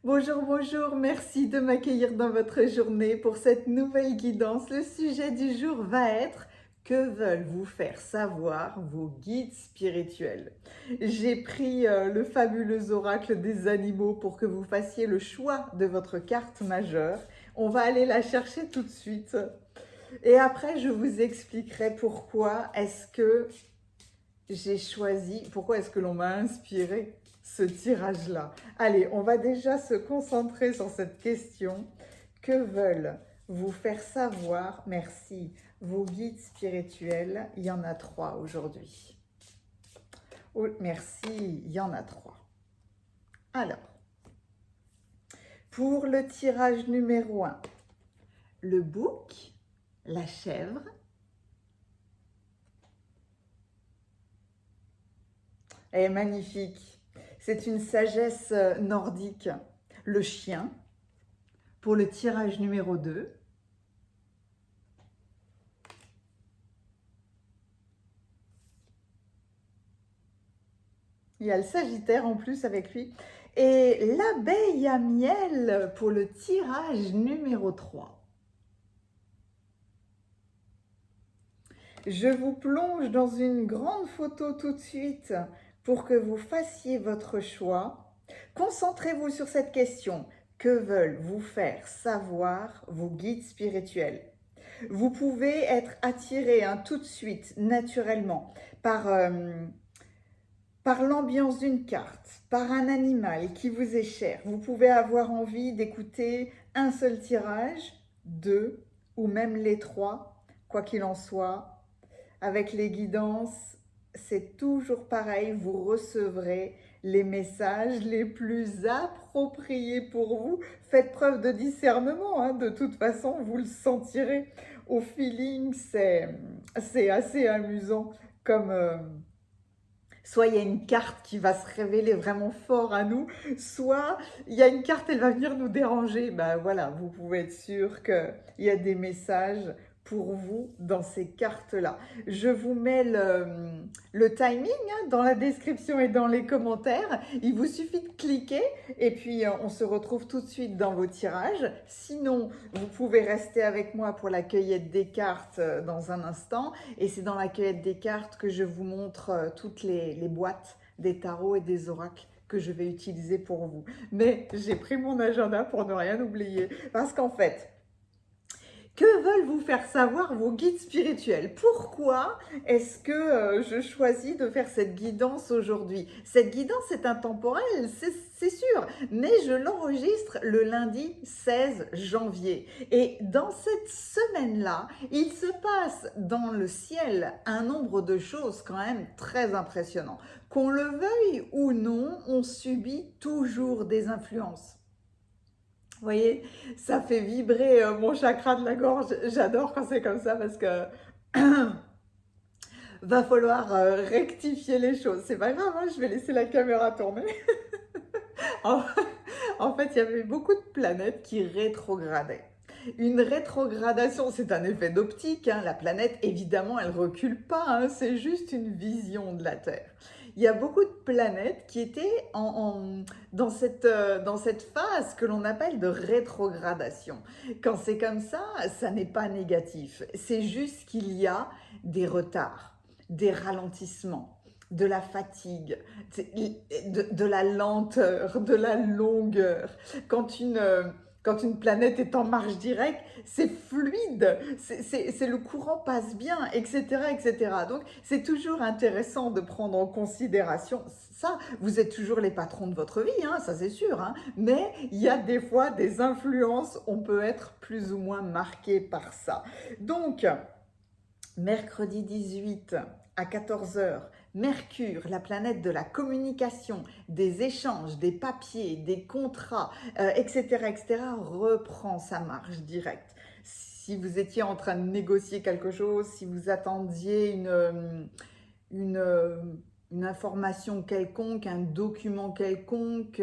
Bonjour, bonjour, merci de m'accueillir dans votre journée pour cette nouvelle guidance. Le sujet du jour va être: que veulent vous faire savoir vos guides spirituels? J'ai pris le fabuleux oracle des animaux pour que vous fassiez le choix de votre carte majeure. On va aller la chercher tout de suite. Et après, je vous expliquerai pourquoi est-ce que j'ai choisi, pourquoi est-ce que l'on m'a inspiré ce tirage-là. Allez, on va déjà se concentrer sur cette question. Que veulent vous faire savoir, merci, vos guides spirituels? Il y en a 3 aujourd'hui. Oh, merci, il y en a 3. Alors, pour le tirage numéro 1, le bouc, la chèvre, elle est magnifique. C'est une sagesse nordique. Le chien, pour le tirage numéro 2. Il y a le Sagittaire en plus avec lui. Et l'abeille à miel pour le tirage numéro 3. Je vous plonge dans une grande photo tout de suite pour que vous fassiez votre choix. Concentrez-vous sur cette question. Que veulent vous faire savoir vos guides spirituels? Vous pouvez être attiré tout de suite, naturellement, par l'ambiance d'une carte, par un animal qui vous est cher. Vous pouvez avoir envie d'écouter un seul tirage, 2 ou même les 3, quoi qu'il en soit. Avec les guidances, c'est toujours pareil, vous recevrez les messages les plus appropriés pour vous. Faites preuve de discernement, de toute façon, vous le sentirez. Au feeling, c'est assez amusant comme... soit il y a une carte qui va se révéler vraiment fort à nous, soit il y a une carte, elle va venir nous déranger. Ben voilà, vous pouvez être sûr qu'il y a des messages pour vous dans ces cartes-là. Je vous mets le timing dans la description et dans les commentaires. Il vous suffit de cliquer et puis on se retrouve tout de suite dans vos tirages. Sinon, vous pouvez rester avec moi pour la cueillette des cartes dans un instant. Et c'est dans la cueillette des cartes que je vous montre toutes les boîtes des tarots et des oracles que je vais utiliser pour vous. Mais j'ai pris mon agenda pour ne rien oublier. Parce qu'en fait, que veulent vous faire savoir vos guides spirituels? Pourquoi est-ce que je choisis de faire cette guidance aujourd'hui? Cette guidance est intemporelle, c'est sûr, mais je l'enregistre le lundi 16 janvier. Et dans cette semaine-là, il se passe dans le ciel un nombre de choses quand même très impressionnant. Qu'on le veuille ou non, on subit toujours des influences. Vous voyez, ça fait vibrer mon chakra de la gorge. J'adore quand c'est comme ça parce que va falloir rectifier les choses. C'est pas grave, je vais laisser la caméra tourner. en, en fait, il y avait beaucoup de planètes qui rétrogradaient. Une rétrogradation, c'est un effet d'optique. La planète, évidemment, elle recule pas. C'est juste une vision de la Terre. Il y a beaucoup de planètes qui étaient dans cette phase que l'on appelle de rétrogradation. Quand c'est comme ça n'est pas négatif. C'est juste qu'il y a des retards, des ralentissements, de la fatigue, de la lenteur, de la longueur. Quand une planète est en marche directe, c'est fluide, le courant passe bien, etc., etc. Donc, c'est toujours intéressant de prendre en considération ça. Vous êtes toujours les patrons de votre vie, ça c'est sûr, mais il y a des fois des influences, on peut être plus ou moins marqué par ça. Donc, mercredi 18 à 14 h, Mercure, la planète de la communication, des échanges, des papiers, des contrats, etc., etc., reprend sa marche directe. Si vous étiez en train de négocier quelque chose, si vous attendiez une information quelconque, un document quelconque,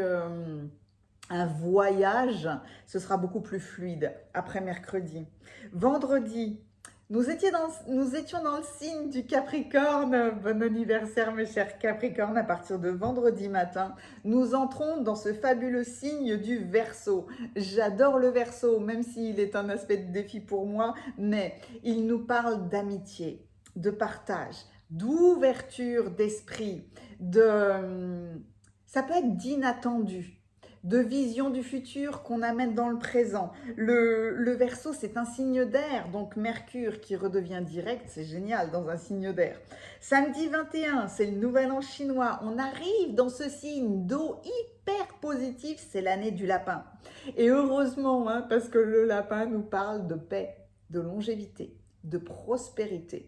un voyage, ce sera beaucoup plus fluide après mercredi. Vendredi, Nous étions dans le signe du Capricorne. Bon anniversaire mes chers Capricornes. À partir de vendredi matin, nous entrons dans ce fabuleux signe du Verseau. J'adore le Verseau, même s'il est un aspect de défi pour moi, mais il nous parle d'amitié, de partage, d'ouverture d'esprit, ça peut être d'inattendu, de vision du futur qu'on amène dans le présent. Le Verseau, c'est un signe d'air, donc Mercure qui redevient direct, c'est génial dans un signe d'air. Samedi 21, c'est le nouvel an chinois. On arrive dans ce signe d'eau hyper positif, c'est l'année du lapin. Et heureusement, hein, parce que le lapin nous parle de paix, de longévité, de prospérité.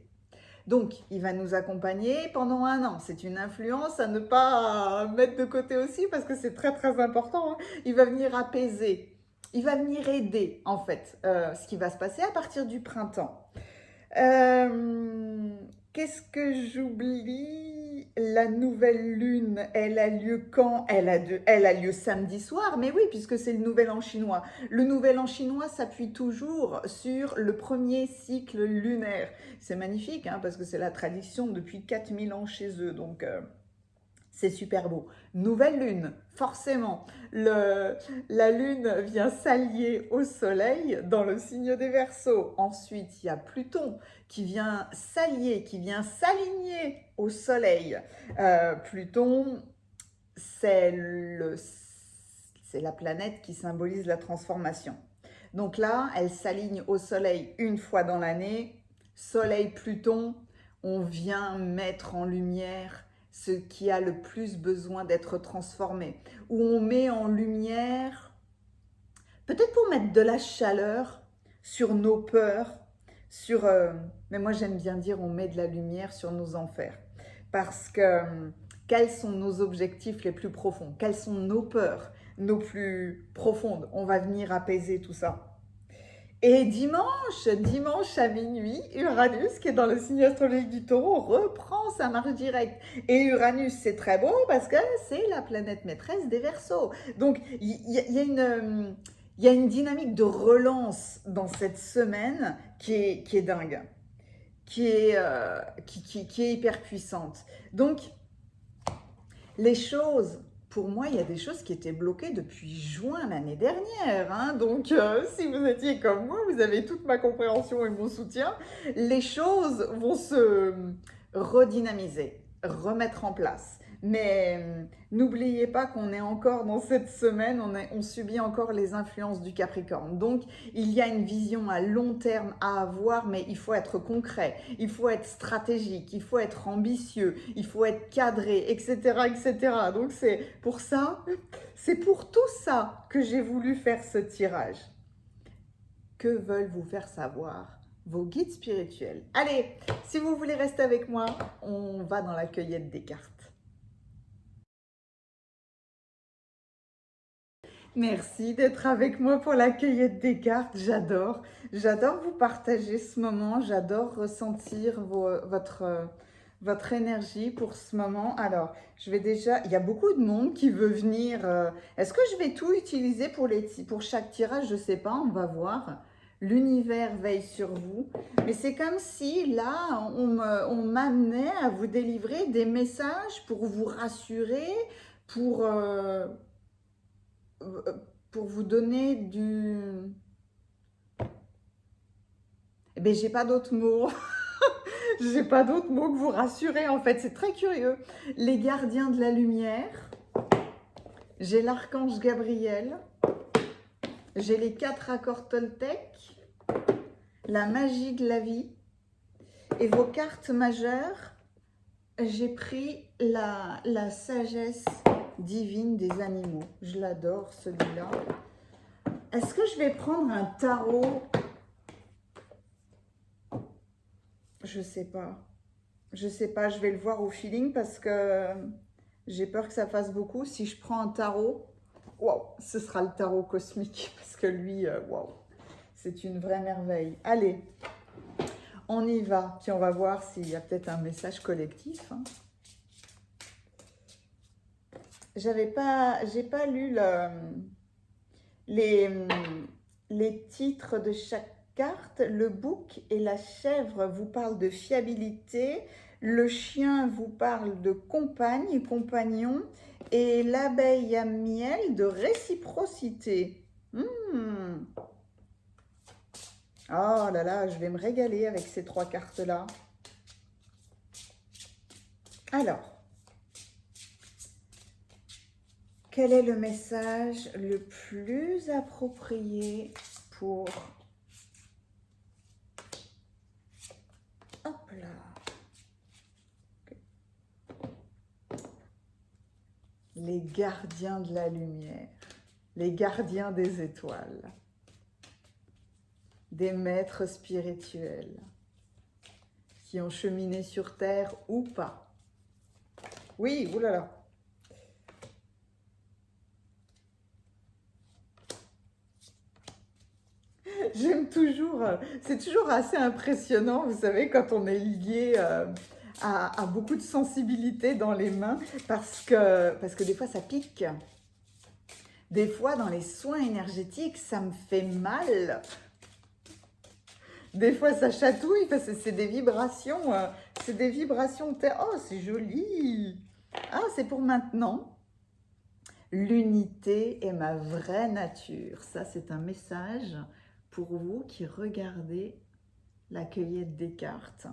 Donc, il va nous accompagner pendant 1 an. C'est une influence à ne pas mettre de côté aussi parce que c'est très très important, hein. Il va venir apaiser, il va venir aider en fait ce qui va se passer à partir du printemps. Qu'est-ce que j'oublie? La nouvelle lune, elle a lieu quand? Elle a lieu samedi soir, mais oui, puisque c'est le nouvel an chinois. Le nouvel an chinois s'appuie toujours sur le premier cycle lunaire. C'est magnifique, hein, parce que c'est la tradition depuis 4000 ans chez eux, donc c'est super beau. Nouvelle lune, forcément. La lune vient s'allier au soleil dans le signe des Verseaux. Ensuite, il y a Pluton qui vient s'allier, qui vient s'aligner au soleil. Pluton, c'est la planète qui symbolise la transformation. Donc là, elle s'aligne au soleil une fois dans l'année. Soleil-Pluton, on vient mettre en lumière ce qui a le plus besoin d'être transformé, où on met en lumière, peut-être pour mettre de la chaleur sur nos peurs, mais moi j'aime bien dire on met de la lumière sur nos enfers, parce que quels sont nos objectifs les plus profonds, quelles sont nos peurs, nos plus profondes, on va venir apaiser tout ça. Et dimanche à minuit, Uranus, qui est dans le signe astrologique du Taureau, reprend sa marche directe. Et Uranus, c'est très beau parce que c'est la planète maîtresse des Verseaux. Donc, il y a une dynamique de relance dans cette semaine qui est dingue, qui est hyper puissante. Donc, les choses... Pour moi, il y a des choses qui étaient bloquées depuis juin l'année dernière, hein. Donc, si vous étiez comme moi, vous avez toute ma compréhension et mon soutien. Les choses vont se redynamiser, remettre en place. Mais n'oubliez pas qu'on est encore dans cette semaine, on subit encore les influences du Capricorne. Donc, il y a une vision à long terme à avoir, mais il faut être concret, il faut être stratégique, il faut être ambitieux, il faut être cadré, etc., etc. Donc, c'est pour ça, c'est pour tout ça que j'ai voulu faire ce tirage. Que veulent vous faire savoir vos guides spirituels? Allez, si vous voulez rester avec moi, on va dans la cueillette des cartes. Merci d'être avec moi pour la cueillette des cartes. J'adore vous partager ce moment. J'adore ressentir votre énergie pour ce moment. Alors, il y a beaucoup de monde qui veut venir. Est-ce que je vais tout utiliser pour chaque tirage? Je ne sais pas, on va voir. L'univers veille sur vous. Mais c'est comme si là, on m'amenait à vous délivrer des messages pour vous rassurer, pour vous donner du... Eh bien, j'ai pas d'autres mots. J'ai pas d'autres mots que vous rassurer, en fait. C'est très curieux. Les gardiens de la lumière. J'ai l'archange Gabriel. J'ai les 4 accords Toltec. La magie de la vie. Et vos cartes majeures, j'ai pris la sagesse divine des animaux. Je l'adore, celui-là. Est-ce que je vais prendre un tarot? Je sais pas. Je sais pas, je vais le voir au feeling parce que j'ai peur que ça fasse beaucoup. Si je prends un tarot, waouh, ce sera le tarot cosmique parce que lui, waouh, c'est une vraie merveille. Allez, on y va. Puis on va voir s'il y a peut-être un message collectif, hein. J'ai pas lu les titres de chaque cartes. Le bouc et la chèvre vous parlent de fiabilité. Le chien vous parle de compagne, compagnon. Et l'abeille à miel de réciprocité. Hmm. Oh là là, je vais me régaler avec ces 3 cartes-là. Alors, quel est le message le plus approprié pour... Hop là. Les gardiens de la lumière, les gardiens des étoiles, des maîtres spirituels qui ont cheminé sur Terre ou pas. Oui, oulala. J'aime toujours, c'est toujours assez impressionnant, vous savez, quand on est lié à beaucoup de sensibilité dans les mains, parce que des fois ça pique. Des fois, dans les soins énergétiques, ça me fait mal. Des fois, ça chatouille parce que c'est des vibrations. C'est des vibrations. Oh, c'est joli. Ah, c'est pour maintenant. L'unité est ma vraie nature. Ça, c'est un message pour vous qui regardez la cueillette des cartes.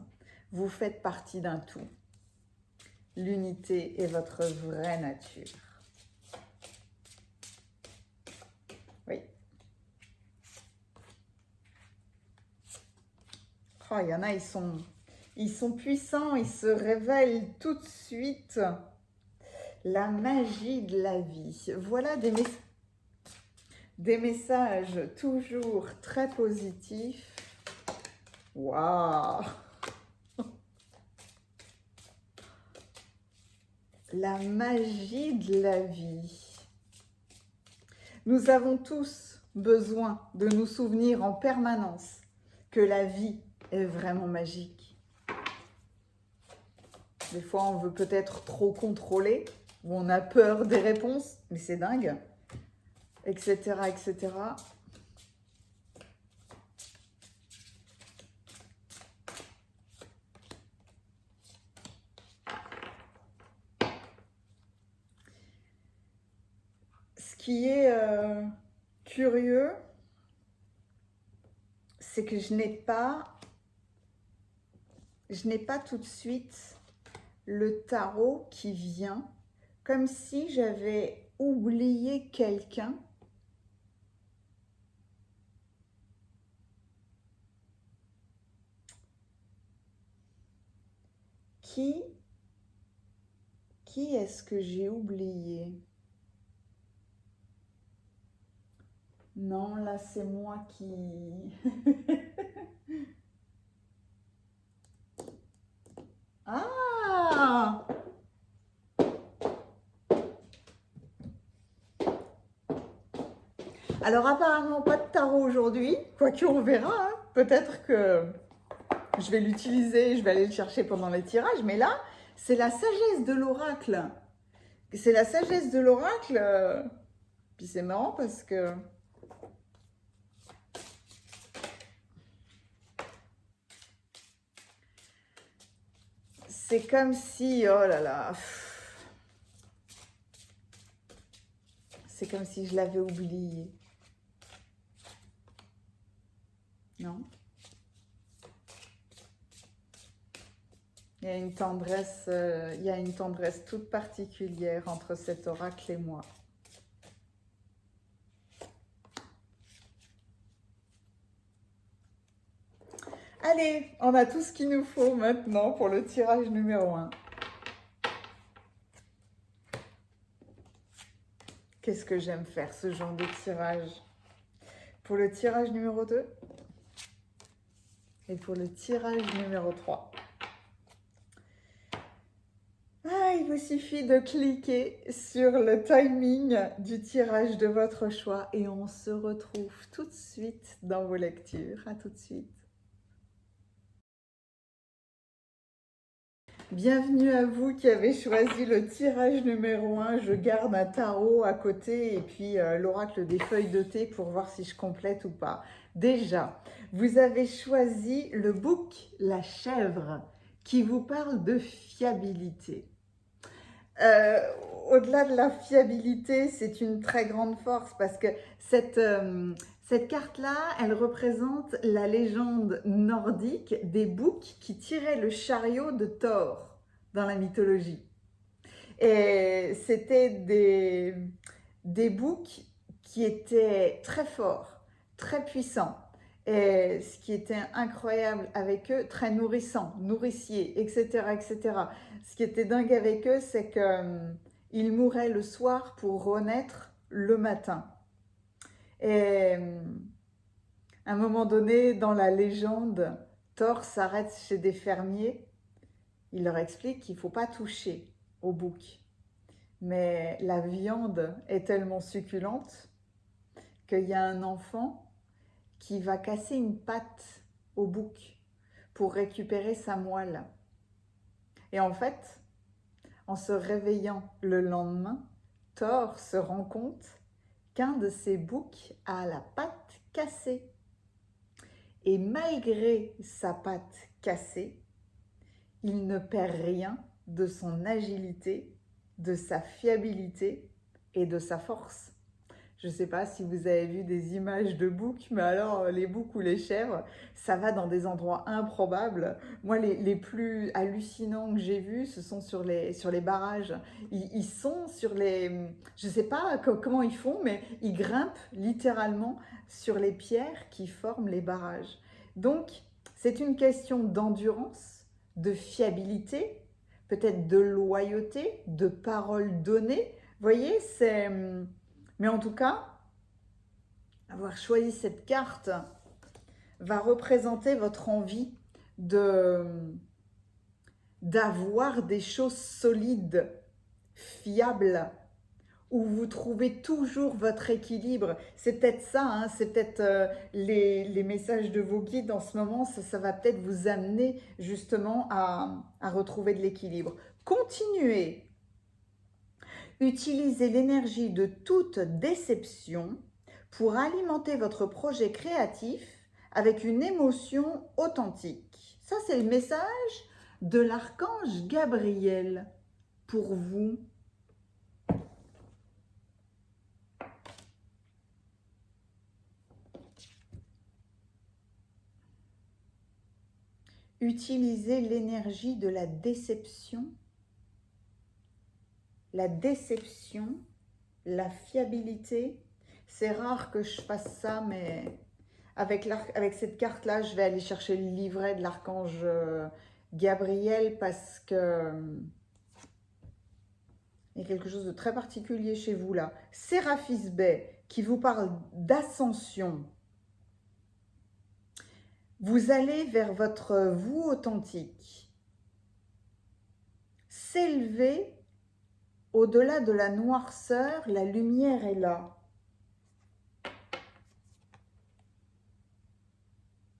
Vous faites partie d'un tout. L'unité est votre vraie nature. Oui. Oh, il y en a, ils sont puissants, ils se révèlent tout de suite. La magie de la vie. Voilà des messages toujours très positifs. Waouh! La magie de la vie. Nous avons tous besoin de nous souvenir en permanence que la vie est vraiment magique. Des fois, on veut peut-être trop contrôler, ou on a peur des réponses, mais c'est dingue, etc., etc. Ce qui est curieux, c'est que je n'ai pas tout de suite le tarot qui vient, comme si j'avais oublié quelqu'un qui est-ce que j'ai oublié? Non, là c'est moi qui... Ah! Alors apparemment pas de tarot aujourd'hui, quoique on verra, hein. Peut-être que je vais l'utiliser, je vais aller le chercher pendant les tirages, mais là, c'est la sagesse de l'oracle. C'est la sagesse de l'oracle, puis c'est marrant parce que... C'est comme si, oh là là, c'est comme si je l'avais oublié. Non? Il y a une tendresse toute particulière entre cet oracle et moi. Allez, on a tout ce qu'il nous faut maintenant pour le tirage numéro 1. Qu'est-ce que j'aime faire ce genre de tirage? Pour le tirage numéro 2 et pour le tirage numéro 3. Ah, il vous suffit de cliquer sur le timing du tirage de votre choix et on se retrouve tout de suite dans vos lectures. À tout de suite. Bienvenue à vous qui avez choisi le tirage numéro 1. Je garde un tarot à côté et puis l'oracle des feuilles de thé pour voir si je complète ou pas. Déjà, vous avez choisi le bouc, la chèvre, qui vous parle de fiabilité. Euh, Au-delà de la fiabilité, c'est une très grande force parce que cette carte-là, elle représente la légende nordique des boucs qui tiraient le chariot de Thor dans la mythologie. Et c'était des boucs qui étaient très forts, très puissants. Et ce qui était incroyable avec eux, très nourrissants, nourriciers, etc., etc. Ce qui était dingue avec eux, c'est qu'ils mouraient le soir pour renaître le matin. Et à un moment donné, dans la légende, Thor s'arrête chez des fermiers. Il leur explique qu'il ne faut pas toucher aux boucs. Mais la viande est tellement succulente qu'il y a un enfant qui va casser une patte au bouc pour récupérer sa moelle. Et en fait, en se réveillant le lendemain, Thor se rend compte qu'un de ses boucs a la patte cassée. Et malgré sa patte cassée, il ne perd rien de son agilité, de sa fiabilité et de sa force. Je ne sais pas si vous avez vu des images de boucs, mais alors les boucs ou les chèvres, ça va dans des endroits improbables. Moi, les plus hallucinants que j'ai vus, ce sont sur les barrages. Ils sont sur les... Je ne sais pas comment ils font, mais ils grimpent littéralement sur les pierres qui forment les barrages. Donc, c'est une question d'endurance, de fiabilité, peut-être de loyauté, de parole donnée. Vous voyez, c'est... Mais en tout cas, avoir choisi cette carte va représenter votre envie d'avoir des choses solides, fiables, où vous trouvez toujours votre équilibre. C'est peut-être ça, hein, c'est peut-être les messages de vos guides en ce moment, ça va peut-être vous amener justement à retrouver de l'équilibre. Continuez. Utilisez l'énergie de toute déception pour alimenter votre projet créatif avec une émotion authentique. Ça, c'est le message de l'archange Gabriel pour vous. Utilisez l'énergie de la déception, la fiabilité. C'est rare que je fasse ça, mais avec cette carte-là, je vais aller chercher le livret de l'archange Gabriel parce que il y a quelque chose de très particulier chez vous là. Séraphis Bey qui vous parle d'ascension. Vous allez vers votre vous authentique. S'élever au-delà de la noirceur, la lumière est là.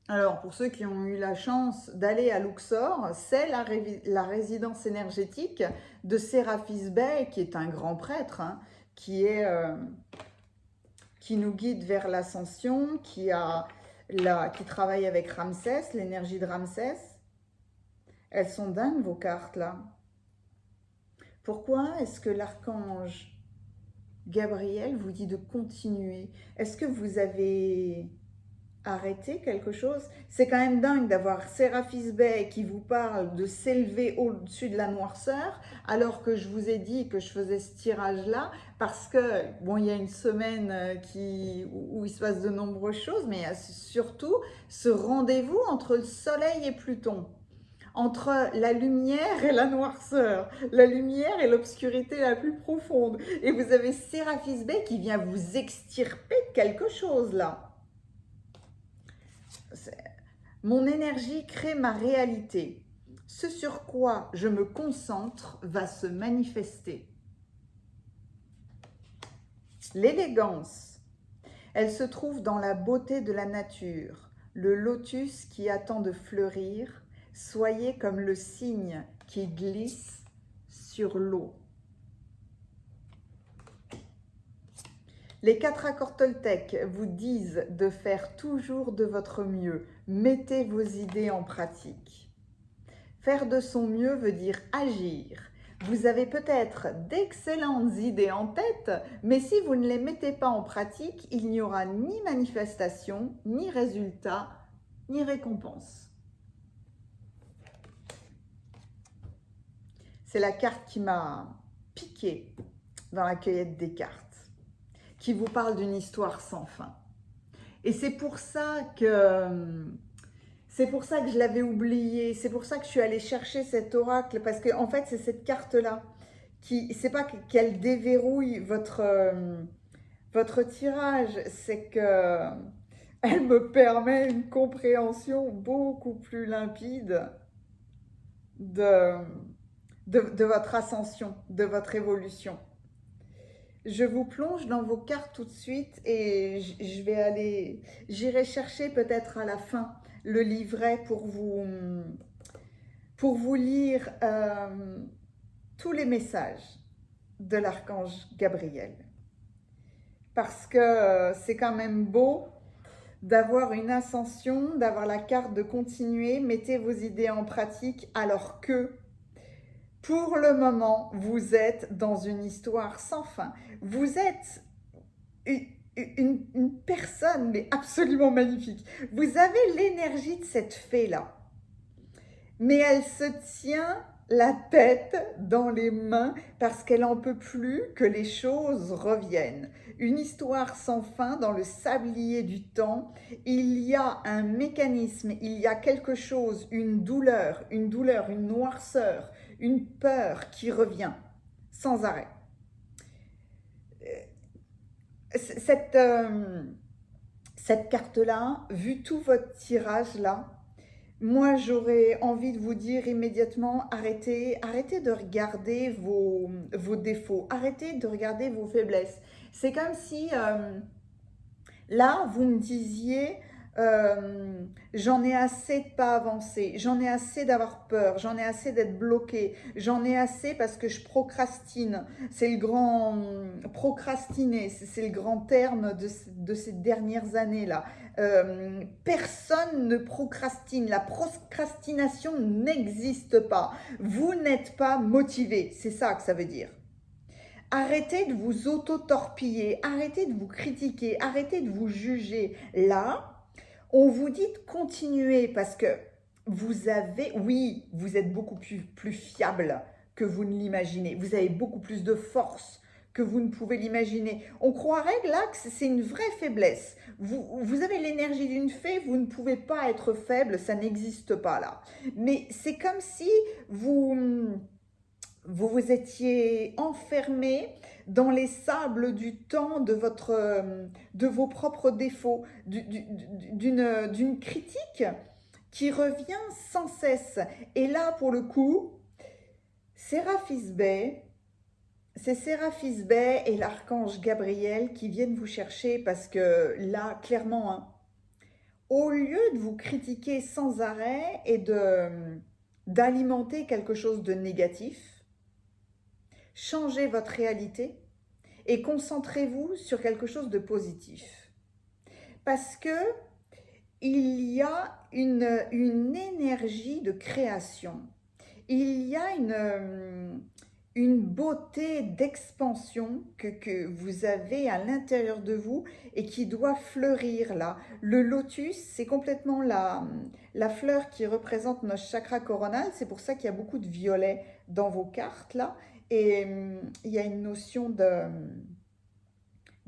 Alors, pour ceux qui ont eu la chance d'aller à Luxor, c'est la résidence énergétique de Séraphis Bey, qui est un grand prêtre, hein, qui nous guide vers l'ascension, qui travaille avec Ramsès, l'énergie de Ramsès. Elles sont dingues, vos cartes, là. Pourquoi est-ce que l'archange Gabriel vous dit de continuer? Est-ce que vous avez arrêté quelque chose? C'est quand même dingue d'avoir Séraphis Bey qui vous parle de s'élever au-dessus de la noirceur, alors que je vous ai dit que je faisais ce tirage-là, parce que, bon, il y a une semaine où il se passe de nombreuses choses, mais il y a surtout ce rendez-vous entre le Soleil et Pluton. Entre la lumière et la noirceur, la lumière et l'obscurité la plus profonde. Et vous avez Séraphis Bey qui vient vous extirper de quelque chose là. Mon énergie crée ma réalité. Ce sur quoi je me concentre va se manifester. L'élégance, elle se trouve dans la beauté de la nature, le lotus qui attend de fleurir. Soyez comme le cygne qui glisse sur l'eau. Les 4 accords Toltec vous disent de faire toujours de votre mieux. Mettez vos idées en pratique. Faire de son mieux veut dire agir. Vous avez peut-être d'excellentes idées en tête, mais si vous ne les mettez pas en pratique, il n'y aura ni manifestation, ni résultat, ni récompense. C'est la carte qui m'a piqué dans la cueillette des cartes, qui vous parle d'une histoire sans fin. Et c'est pour ça que je l'avais oublié, c'est pour ça que je suis allée chercher cet oracle, parce qu'en fait, c'est cette carte-là, c'est pas qu'elle déverrouille votre tirage, c'est que elle me permet une compréhension beaucoup plus limpide de votre ascension, de votre évolution. Je vous plonge dans vos cartes tout de suite et j'irai chercher peut-être à la fin le livret pour vous lire tous les messages de l'archange Gabriel. Parce que c'est quand même beau d'avoir une ascension, d'avoir la carte de continuer, mettez vos idées en pratique alors que pour le moment, vous êtes dans une histoire sans fin. Vous êtes une personne, mais absolument magnifique. Vous avez l'énergie de cette fée-là. Mais elle se tient la tête dans les mains parce qu'elle n'en peut plus que les choses reviennent. Une histoire sans fin dans le sablier du temps. Il y a un mécanisme, il y a quelque chose, une douleur, une noirceur, une peur qui revient sans arrêt. Cette carte-là, vu tout votre tirage-là, moi j'aurais envie de vous dire immédiatement, arrêtez de regarder vos défauts, arrêtez de regarder vos faiblesses. C'est comme si, là, vous me disiez... j'en ai assez de pas avancer, j'en ai assez d'avoir peur, j'en ai assez d'être bloqué, j'en ai assez parce que je procrastine. C'est le grand procrastiner, c'est le grand terme de ces dernières années-là. Personne ne procrastine, la procrastination n'existe pas. Vous n'êtes pas motivé, c'est ça que ça veut dire. Arrêtez de vous auto-torpiller, arrêtez de vous critiquer, arrêtez de vous juger. Là, on vous dit de continuer parce que vous êtes beaucoup plus fiable que vous ne l'imaginez. Vous avez beaucoup plus de force que vous ne pouvez l'imaginer. On croirait là que c'est une vraie faiblesse. Vous avez l'énergie d'une fée, vous ne pouvez pas être faible, ça n'existe pas là. Mais c'est comme si vous vous étiez enfermé dans les sables du temps de vos propres défauts, d'une critique qui revient sans cesse. Et là, pour le coup, c'est Séraphis Bey et l'archange Gabriel qui viennent vous chercher parce que là, clairement, hein, au lieu de vous critiquer sans arrêt et d'alimenter quelque chose de négatif, changez votre réalité et concentrez-vous sur quelque chose de positif. Parce que il y a une énergie de création. Il y a une beauté d'expansion que vous avez à l'intérieur de vous et qui doit fleurir là. Le lotus, c'est complètement la fleur qui représente notre chakra coronal. C'est pour ça qu'il y a beaucoup de violet dans vos cartes là. Et il y a une notion de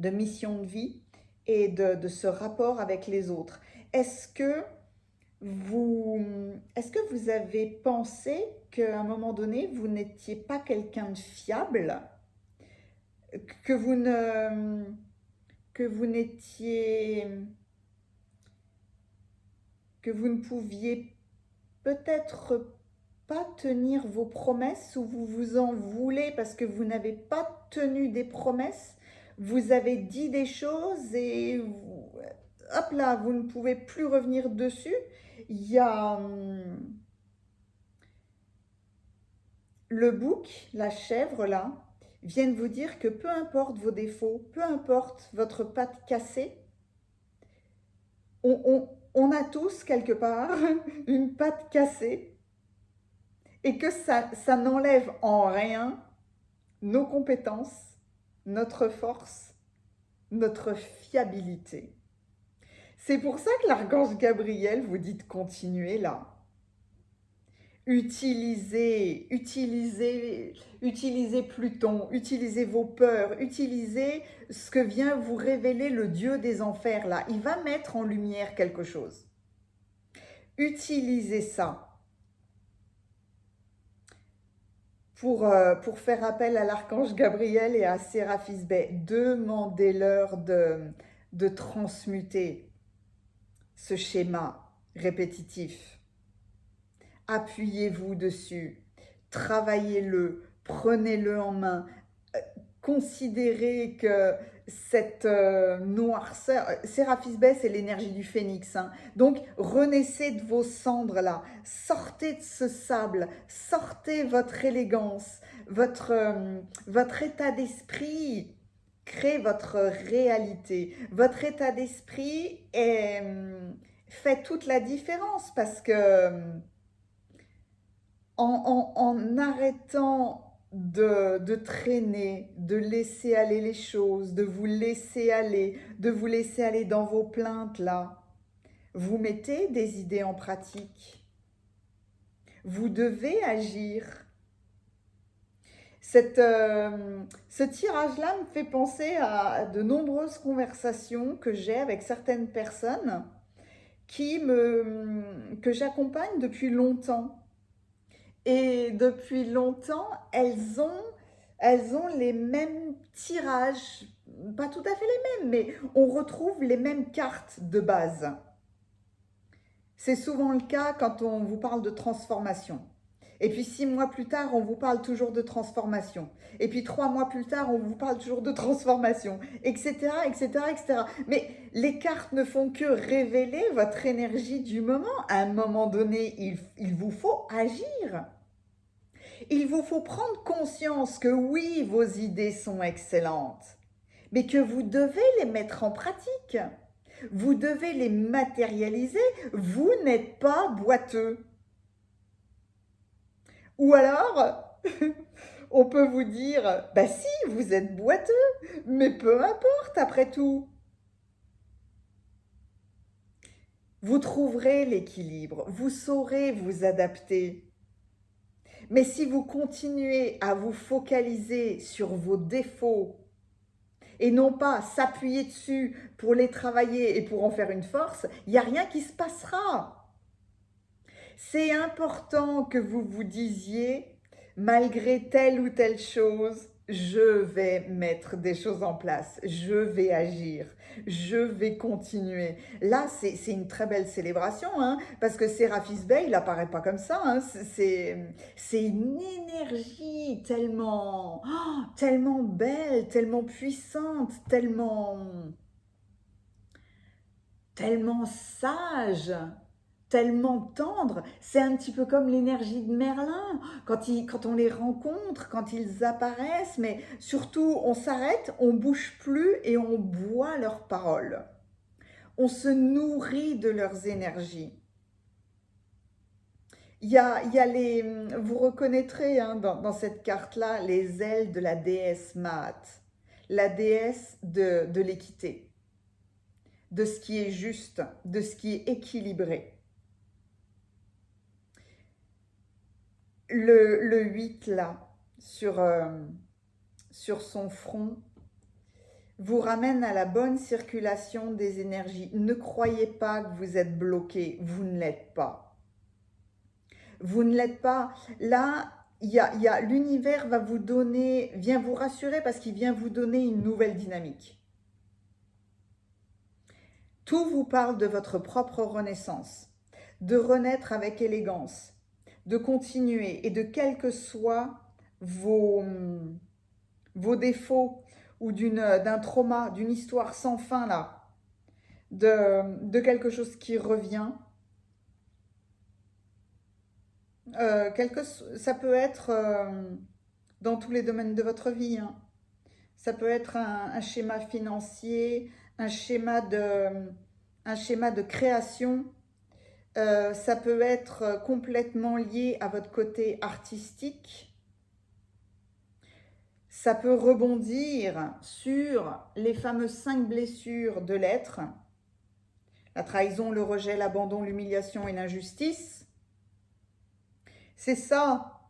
mission de vie et de ce rapport avec les autres. Est-ce que vous avez pensé qu'à un moment donné, vous n'étiez pas quelqu'un de fiable, que vous ne pouviez peut-être pas tenir vos promesses ou vous vous en voulez parce que vous n'avez pas tenu des promesses, vous avez dit des choses et hop là, vous ne pouvez plus revenir dessus. Il y a le bouc, la chèvre là, viennent vous dire que peu importe vos défauts, peu importe votre patte cassée, on a tous quelque part une patte cassée et que ça n'enlève en rien nos compétences, notre force, notre fiabilité. C'est pour ça que l'archange Gabriel vous dit de continuer là. Utilisez Pluton, utilisez vos peurs, utilisez ce que vient vous révéler le Dieu des enfers là. Il va mettre en lumière quelque chose. Utilisez ça pour faire appel à l'archange Gabriel et à Séraphis Bey. Demandez-leur de transmuter ce schéma répétitif. Appuyez-vous dessus, travaillez-le, prenez-le en main. Considérez que cette noirceur, Séraphis Bey, c'est l'énergie du phénix, hein. Donc renaissez de vos cendres là, sortez de ce sable, sortez votre élégance, votre état d'esprit, créez votre réalité. Votre état d'esprit fait toute la différence parce que en arrêtant de traîner, de laisser aller les choses, de vous laisser aller dans vos plaintes là, vous mettez des idées en pratique. Vous devez agir. Ce tirage-là me fait penser à de nombreuses conversations que j'ai avec certaines personnes que j'accompagne depuis longtemps. Et depuis longtemps, elles ont les mêmes tirages, pas tout à fait les mêmes, mais on retrouve les mêmes cartes de base. C'est souvent le cas quand on vous parle de transformation. Et puis 6 mois plus tard, on vous parle toujours de transformation. Et puis 3 mois plus tard, on vous parle toujours de transformation, etc., etc., etc. Mais les cartes ne font que révéler votre énergie du moment. À un moment donné, il vous faut agir. Il vous faut prendre conscience que oui, vos idées sont excellentes, mais que vous devez les mettre en pratique. Vous devez les matérialiser. Vous n'êtes pas boiteux. Ou alors, on peut vous dire, bah si, vous êtes boiteux, mais peu importe après tout. Vous trouverez l'équilibre, vous saurez vous adapter. Mais si vous continuez à vous focaliser sur vos défauts et non pas s'appuyer dessus pour les travailler et pour en faire une force, il n'y a rien qui se passera. C'est important que vous vous disiez, malgré telle ou telle chose, je vais mettre des choses en place, je vais agir, je vais continuer. Là, c'est une très belle célébration, hein, parce que Séraphis Bey, il n'apparaît pas comme ça. Hein, c'est une énergie tellement belle, tellement puissante, tellement sage, tellement tendre. C'est un petit peu comme l'énergie de Merlin, quand on les rencontre, quand ils apparaissent, mais surtout on s'arrête, on bouge plus et on boit leurs paroles. On se nourrit de leurs énergies. Il y a vous reconnaîtrez hein, dans cette carte-là les ailes de la déesse Maat, la déesse de l'équité, de ce qui est juste, de ce qui est équilibré. Le 8 là, sur son front, vous ramène à la bonne circulation des énergies. Ne croyez pas que vous êtes bloqué, vous ne l'êtes pas. Vous ne l'êtes pas. Là, l'univers vient vous rassurer parce qu'il vient vous donner une nouvelle dynamique. Tout vous parle de votre propre renaissance, de renaître avec élégance, de continuer et de quels que soient vos défauts ou d'un trauma, d'une histoire sans fin là, de quelque chose qui revient, Ça peut être dans tous les domaines de votre vie, hein. Ça peut être un schéma financier, un schéma un schéma de création. Ça peut être complètement lié à votre côté artistique. Ça peut rebondir sur les fameuses 5 blessures de l'être. La trahison, le rejet, l'abandon, l'humiliation et l'injustice. C'est ça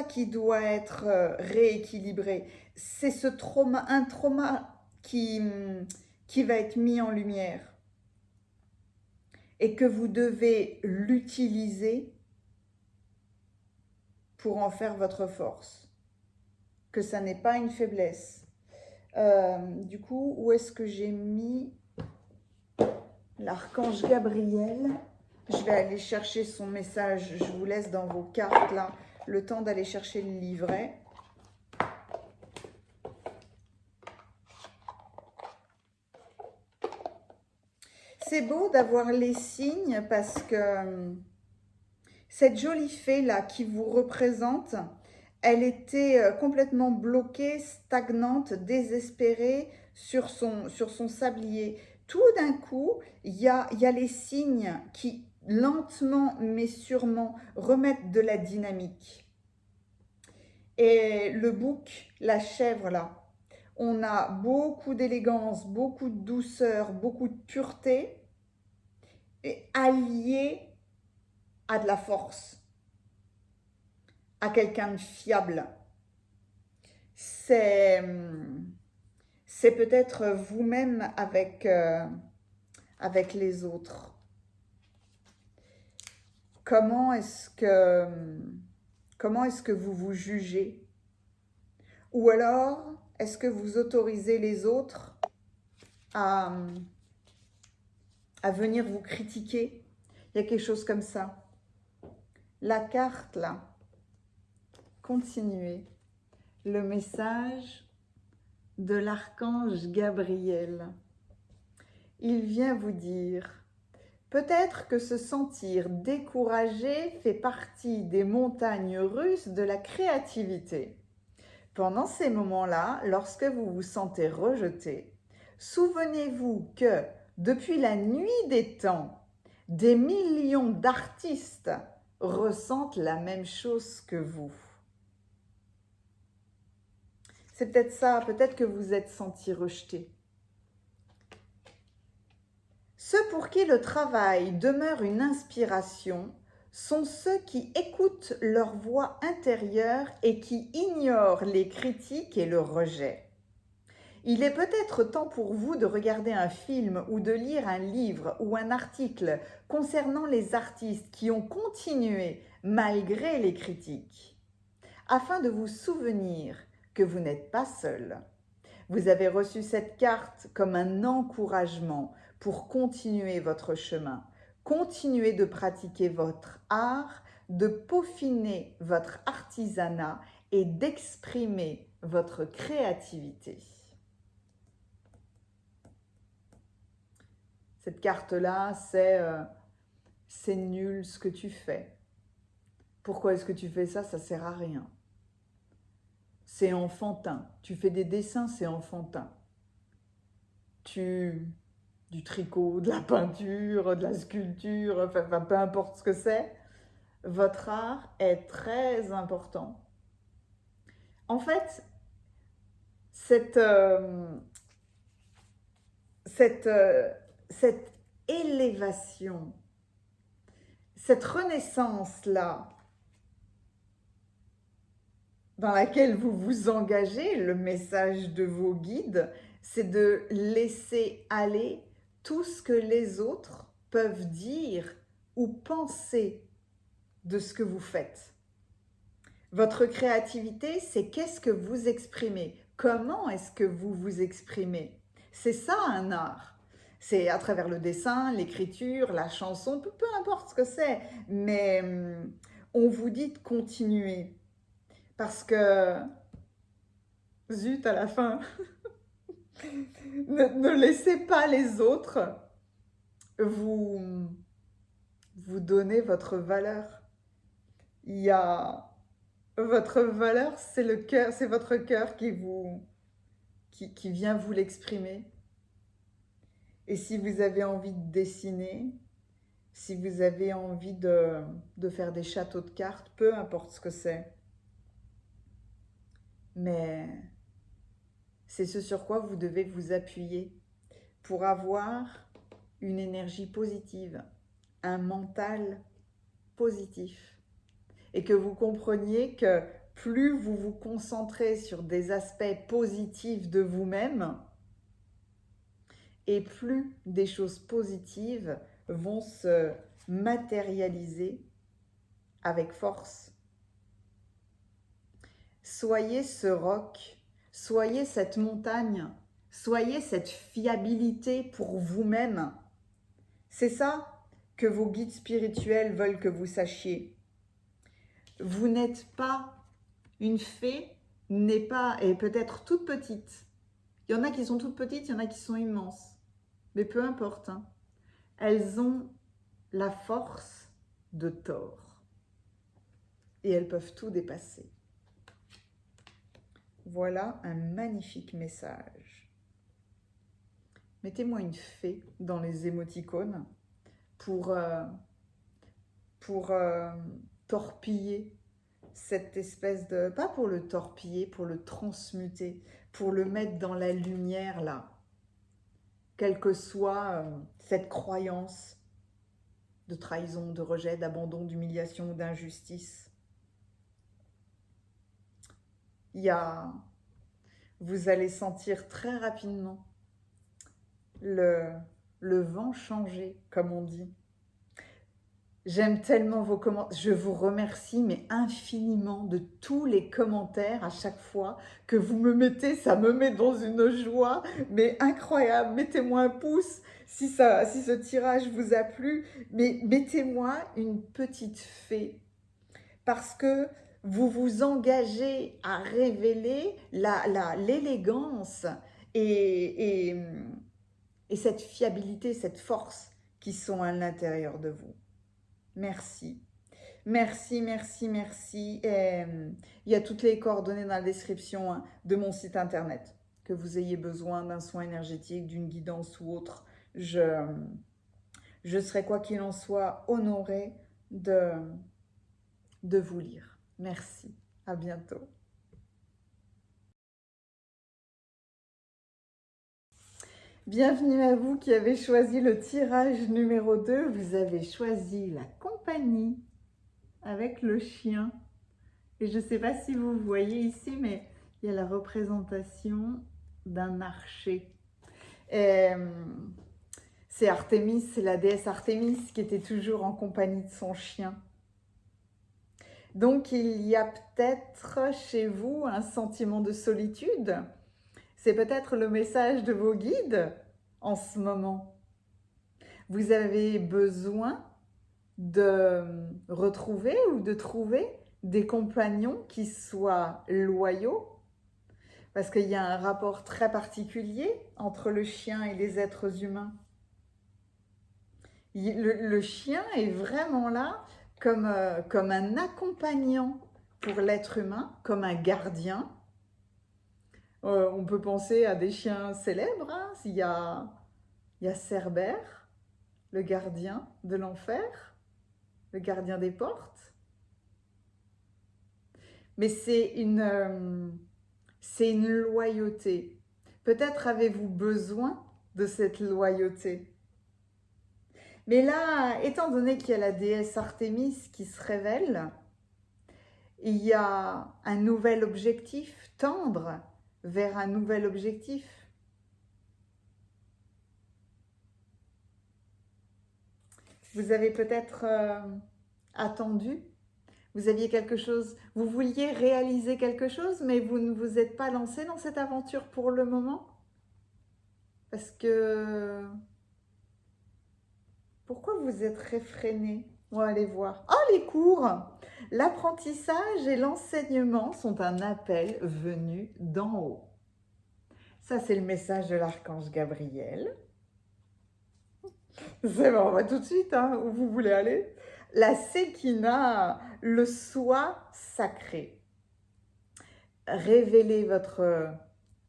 qui doit être rééquilibré. C'est ce trauma, un trauma qui va être mis en lumière et que vous devez l'utiliser pour en faire votre force. Que ça n'est pas une faiblesse. Du coup, où est-ce que j'ai mis l'archange Gabriel? Je vais aller chercher son message. Je vous laisse dans vos cartes là le temps d'aller chercher le livret. C'est beau d'avoir les signes parce que cette jolie fée là qui vous représente, elle était complètement bloquée, stagnante, désespérée sur son sablier. Tout d'un coup, il y a les signes qui lentement mais sûrement remettent de la dynamique. Et le bouc, la chèvre là, on a beaucoup d'élégance, beaucoup de douceur, beaucoup de pureté, et allié à de la force, à quelqu'un de fiable. C'est peut-être vous-même avec les autres. Comment est-ce que vous vous jugez? Ou alors, est-ce que vous autorisez les autres à venir vous critiquer? Il y a quelque chose comme ça. La carte, là, continuez. Le message de l'archange Gabriel. Il vient vous dire, peut-être que se sentir découragé fait partie des montagnes russes de la créativité. Pendant ces moments-là, lorsque vous vous sentez rejeté, souvenez-vous que depuis la nuit des temps, des millions d'artistes ressentent la même chose que vous. C'est peut-être ça, peut-être que vous êtes senti rejeté. Ceux pour qui le travail demeure une inspiration sont ceux qui écoutent leur voix intérieure et qui ignorent les critiques et le rejet. Il est peut-être temps pour vous de regarder un film ou de lire un livre ou un article concernant les artistes qui ont continué malgré les critiques, afin de vous souvenir que vous n'êtes pas seul. Vous avez reçu cette carte comme un encouragement pour continuer votre chemin, continuer de pratiquer votre art, de peaufiner votre artisanat et d'exprimer votre créativité. Cette carte-là, c'est nul ce que tu fais. Pourquoi est-ce que tu fais ça? Ça sert à rien. C'est enfantin. Tu fais des dessins, c'est enfantin. Du tricot, de la peinture, de la sculpture, enfin peu importe ce que c'est, votre art est très important. En fait, cette élévation, cette renaissance-là, dans laquelle vous vous engagez, le message de vos guides, c'est de laisser aller tout ce que les autres peuvent dire ou penser de ce que vous faites. Votre créativité, c'est qu'est-ce que vous exprimez? Comment est-ce que vous vous exprimez? C'est ça un art. C'est à travers le dessin, l'écriture, la chanson, peu importe ce que c'est. Mais on vous dit de continuer. Parce que, zut, à la fin, ne laissez pas les autres vous donner votre valeur. Il y a votre valeur, c'est le cœur, c'est votre cœur qui vient vous l'exprimer. Et si vous avez envie de dessiner, si vous avez envie de faire des châteaux de cartes, peu importe ce que c'est, mais c'est ce sur quoi vous devez vous appuyer pour avoir une énergie positive, un mental positif. Et que vous compreniez que plus vous vous concentrez sur des aspects positifs de vous-même, et plus des choses positives vont se matérialiser avec force. Soyez ce roc, soyez cette montagne, soyez cette fiabilité pour vous-même. C'est ça que vos guides spirituels veulent que vous sachiez. Vous n'êtes pas une fée, n'est pas, et peut-être toute petite. Il y en a qui sont toutes petites, il y en a qui sont immenses. Mais peu importe, hein. Elles ont la force de Thor. Et elles peuvent tout dépasser. Voilà un magnifique message. Mettez-moi une fée dans les émoticônes pour torpiller cette espèce de... Pas pour le torpiller, pour le transmuter, pour le mettre dans la lumière là. Quelle que soit cette croyance de trahison, de rejet, d'abandon, d'humiliation, d'injustice. Vous allez sentir très rapidement le vent changer, comme on dit. J'aime tellement vos commentaires. Je vous remercie, mais infiniment, de tous les commentaires à chaque fois que vous me mettez. Ça me met dans une joie, mais incroyable. Mettez-moi un pouce si ce tirage vous a plu. Mais mettez-moi une petite fée. Parce que vous vous engagez à révéler l'élégance et cette fiabilité, cette force qui sont à l'intérieur de vous. Merci. Merci, merci, merci. Et, il y a toutes les coordonnées dans la description hein, de mon site internet. Que vous ayez besoin d'un soin énergétique, d'une guidance ou autre, je serai quoi qu'il en soit honorée de vous lire. Merci. À bientôt. Bienvenue à vous qui avez choisi le tirage numéro 2. Vous avez choisi la compagnie avec le chien. Et je ne sais pas si vous voyez ici, mais il y a la représentation d'un archer. C'est Artémis, c'est la déesse Artémis qui était toujours en compagnie de son chien. Donc il y a peut-être chez vous un sentiment de solitude. C'est peut-être le message de vos guides en ce moment. Vous avez besoin de retrouver ou de trouver des compagnons qui soient loyaux, parce qu'il y a un rapport très particulier entre le chien et les êtres humains. Le chien est vraiment là comme un accompagnant pour l'être humain, comme un gardien. On peut penser à des chiens célèbres. Hein. Il y a Cerbère, le gardien de l'enfer, le gardien des portes. Mais c'est une loyauté. Peut-être avez-vous besoin de cette loyauté. Mais là, étant donné qu'il y a la déesse Artémis qui se révèle, il y a un nouvel objectif, tendre vers un nouvel objectif. Vous avez peut-être attendu, vous aviez quelque chose, vous vouliez réaliser quelque chose, mais vous ne vous êtes pas lancé dans cette aventure pour le moment. Parce que... Pourquoi vous êtes réfréné? On va aller voir. Oh, les cours! L'apprentissage et l'enseignement sont un appel venu d'en haut. Ça, c'est le message de l'archange Gabriel. C'est bon, on va tout de suite, hein, où vous voulez aller. la Sékina, le soi sacré. Révélez votre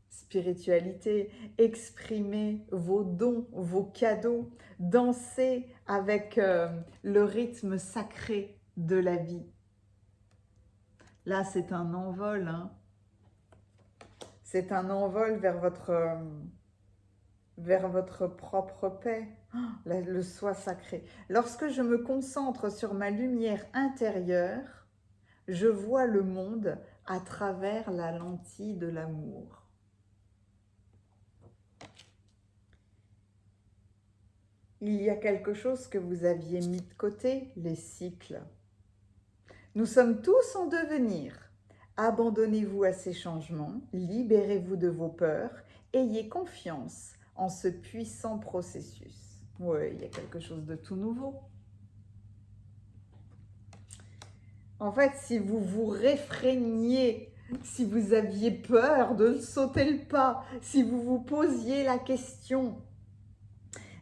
spiritualité, exprimez vos dons, vos cadeaux, dansez avec le rythme sacré de la vie. Là, c'est un envol, hein. C'est un envol vers votre propre paix, le soi sacré. Lorsque je me concentre sur ma lumière intérieure, je vois le monde à travers la lentille de l'amour. Il y a quelque chose que vous aviez mis de côté, les cycles. Nous sommes tous en devenir. Abandonnez-vous à ces changements, libérez-vous de vos peurs, ayez confiance en ce puissant processus. Oui, il y a quelque chose de tout nouveau. En fait, si vous vous réfréniez, si vous aviez peur de sauter le pas, si vous vous posiez la question,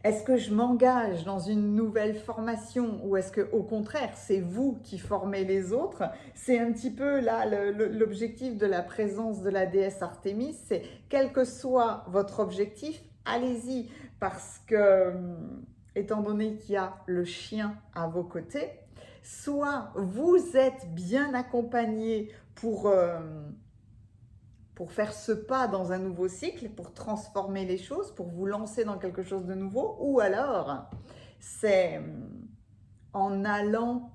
est-ce que je m'engage dans une nouvelle formation ou est-ce que, au contraire, c'est vous qui formez les autres? C'est un petit peu là l'objectif de la présence de la déesse Artémis, c'est quel que soit votre objectif, allez-y, parce que, étant donné qu'il y a le chien à vos côtés, soit vous êtes bien accompagné pour faire ce pas dans un nouveau cycle, pour transformer les choses, pour vous lancer dans quelque chose de nouveau, ou alors c'est en allant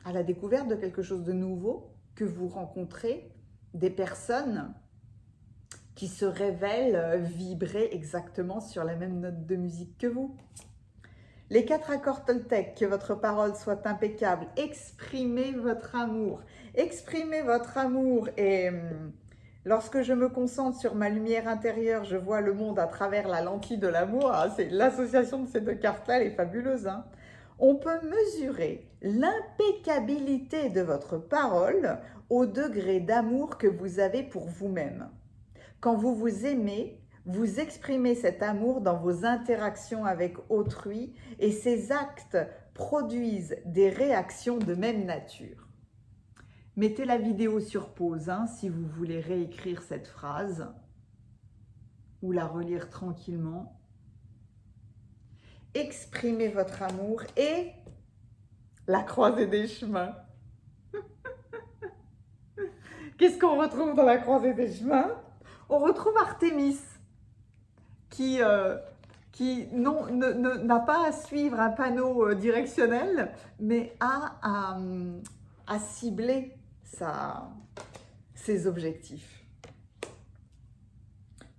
à la découverte de quelque chose de nouveau que vous rencontrez des personnes qui se révèlent vibrer exactement sur la même note de musique que vous. Les 4 accords Toltec, que votre parole soit impeccable, exprimez votre amour. Exprimez votre amour et lorsque je me concentre sur ma lumière intérieure, je vois le monde à travers la lentille de l'amour. Ah, l'association de ces 2 cartes-là, elle est fabuleuse, hein. On peut mesurer l'impeccabilité de votre parole au degré d'amour que vous avez pour vous-même. Quand vous vous aimez, vous exprimez cet amour dans vos interactions avec autrui et ces actes produisent des réactions de même nature. Mettez la vidéo sur pause hein, si vous voulez réécrire cette phrase ou la relire tranquillement. Exprimez votre amour et la croisée des chemins. Qu'est-ce qu'on retrouve dans la croisée des chemins? On retrouve Artémis qui n'a pas à suivre un panneau directionnel, mais à cibler ses objectifs.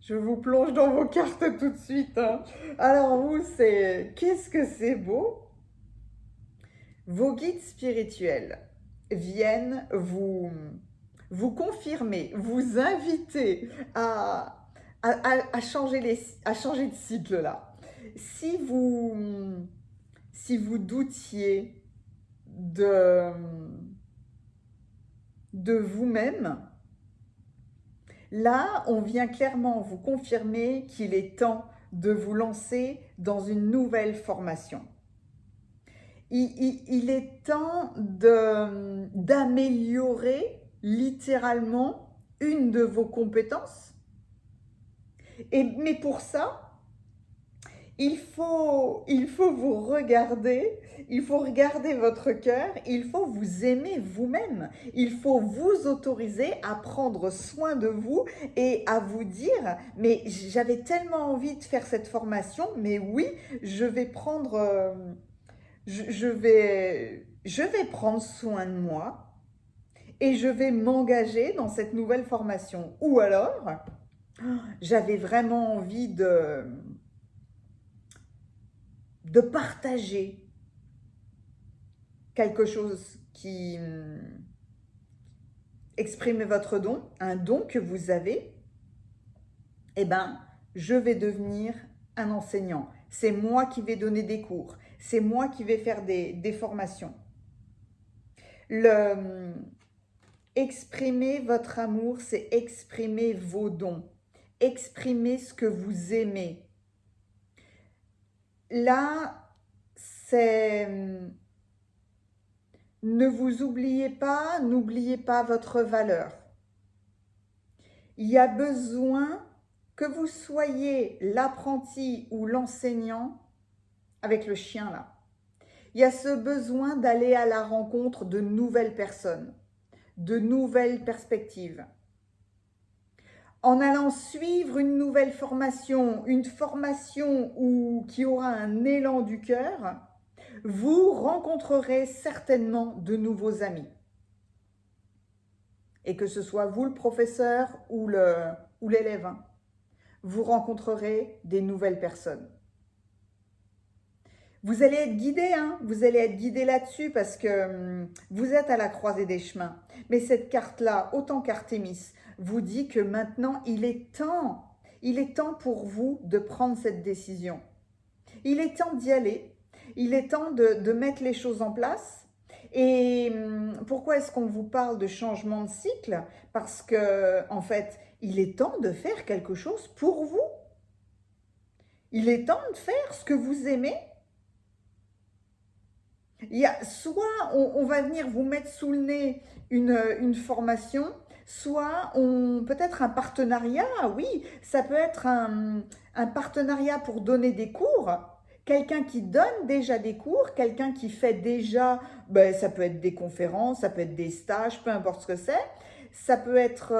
Je vous plonge dans vos cartes tout de suite. Hein. Alors vous, qu'est-ce que c'est beau? Vos guides spirituels viennent vous confirmer, vous inviter à changer de cycle là. Si vous doutiez de vous-même, là, on vient clairement vous confirmer qu'il est temps de vous lancer dans une nouvelle formation. Il est temps d'améliorer littéralement une de vos compétences. Mais pour ça, il faut vous regarder, il faut regarder votre cœur, il faut vous aimer vous-même. Il faut vous autoriser à prendre soin de vous et à vous dire « mais j'avais tellement envie de faire cette formation, mais oui, je vais prendre… je vais prendre soin de moi et je vais m'engager dans cette nouvelle formation. » Ou alors, j'avais vraiment envie de partager quelque chose qui exprime votre don, un don que vous avez, eh bien, je vais devenir un enseignant. C'est moi qui vais donner des cours. C'est moi qui vais faire des formations. Exprimer votre amour, c'est exprimer vos dons. Exprimer ce que vous aimez. Là, c'est Ne vous oubliez pas, n'oubliez pas votre valeur. Il y a besoin que vous soyez l'apprenti ou l'enseignant avec le chien là. Il y a ce besoin d'aller à la rencontre de nouvelles personnes, de nouvelles perspectives. En allant suivre une nouvelle formation, une formation qui aura un élan du cœur, vous rencontrerez certainement de nouveaux amis. Et que ce soit vous le professeur ou l'élève, vous rencontrerez des nouvelles personnes. Vous allez être guidé, vous allez être guidé là-dessus parce que vous êtes à la croisée des chemins. Mais cette carte-là, autant qu'Artémis, vous dit que maintenant, il est temps pour vous de prendre cette décision. Il est temps d'y aller, il est temps de mettre les choses en place. Et pourquoi est-ce qu'on vous parle de changement de cycle? Parce que, en fait, il est temps de faire quelque chose pour vous. Il est temps de faire ce que vous aimez. Il y a, soit on va venir vous mettre sous le nez une formation, soit peut-être un partenariat, oui, ça peut être un partenariat pour donner des cours, quelqu'un qui donne déjà des cours, quelqu'un qui fait déjà, ça peut être des conférences, ça peut être des stages, peu importe ce que c'est, ça peut être,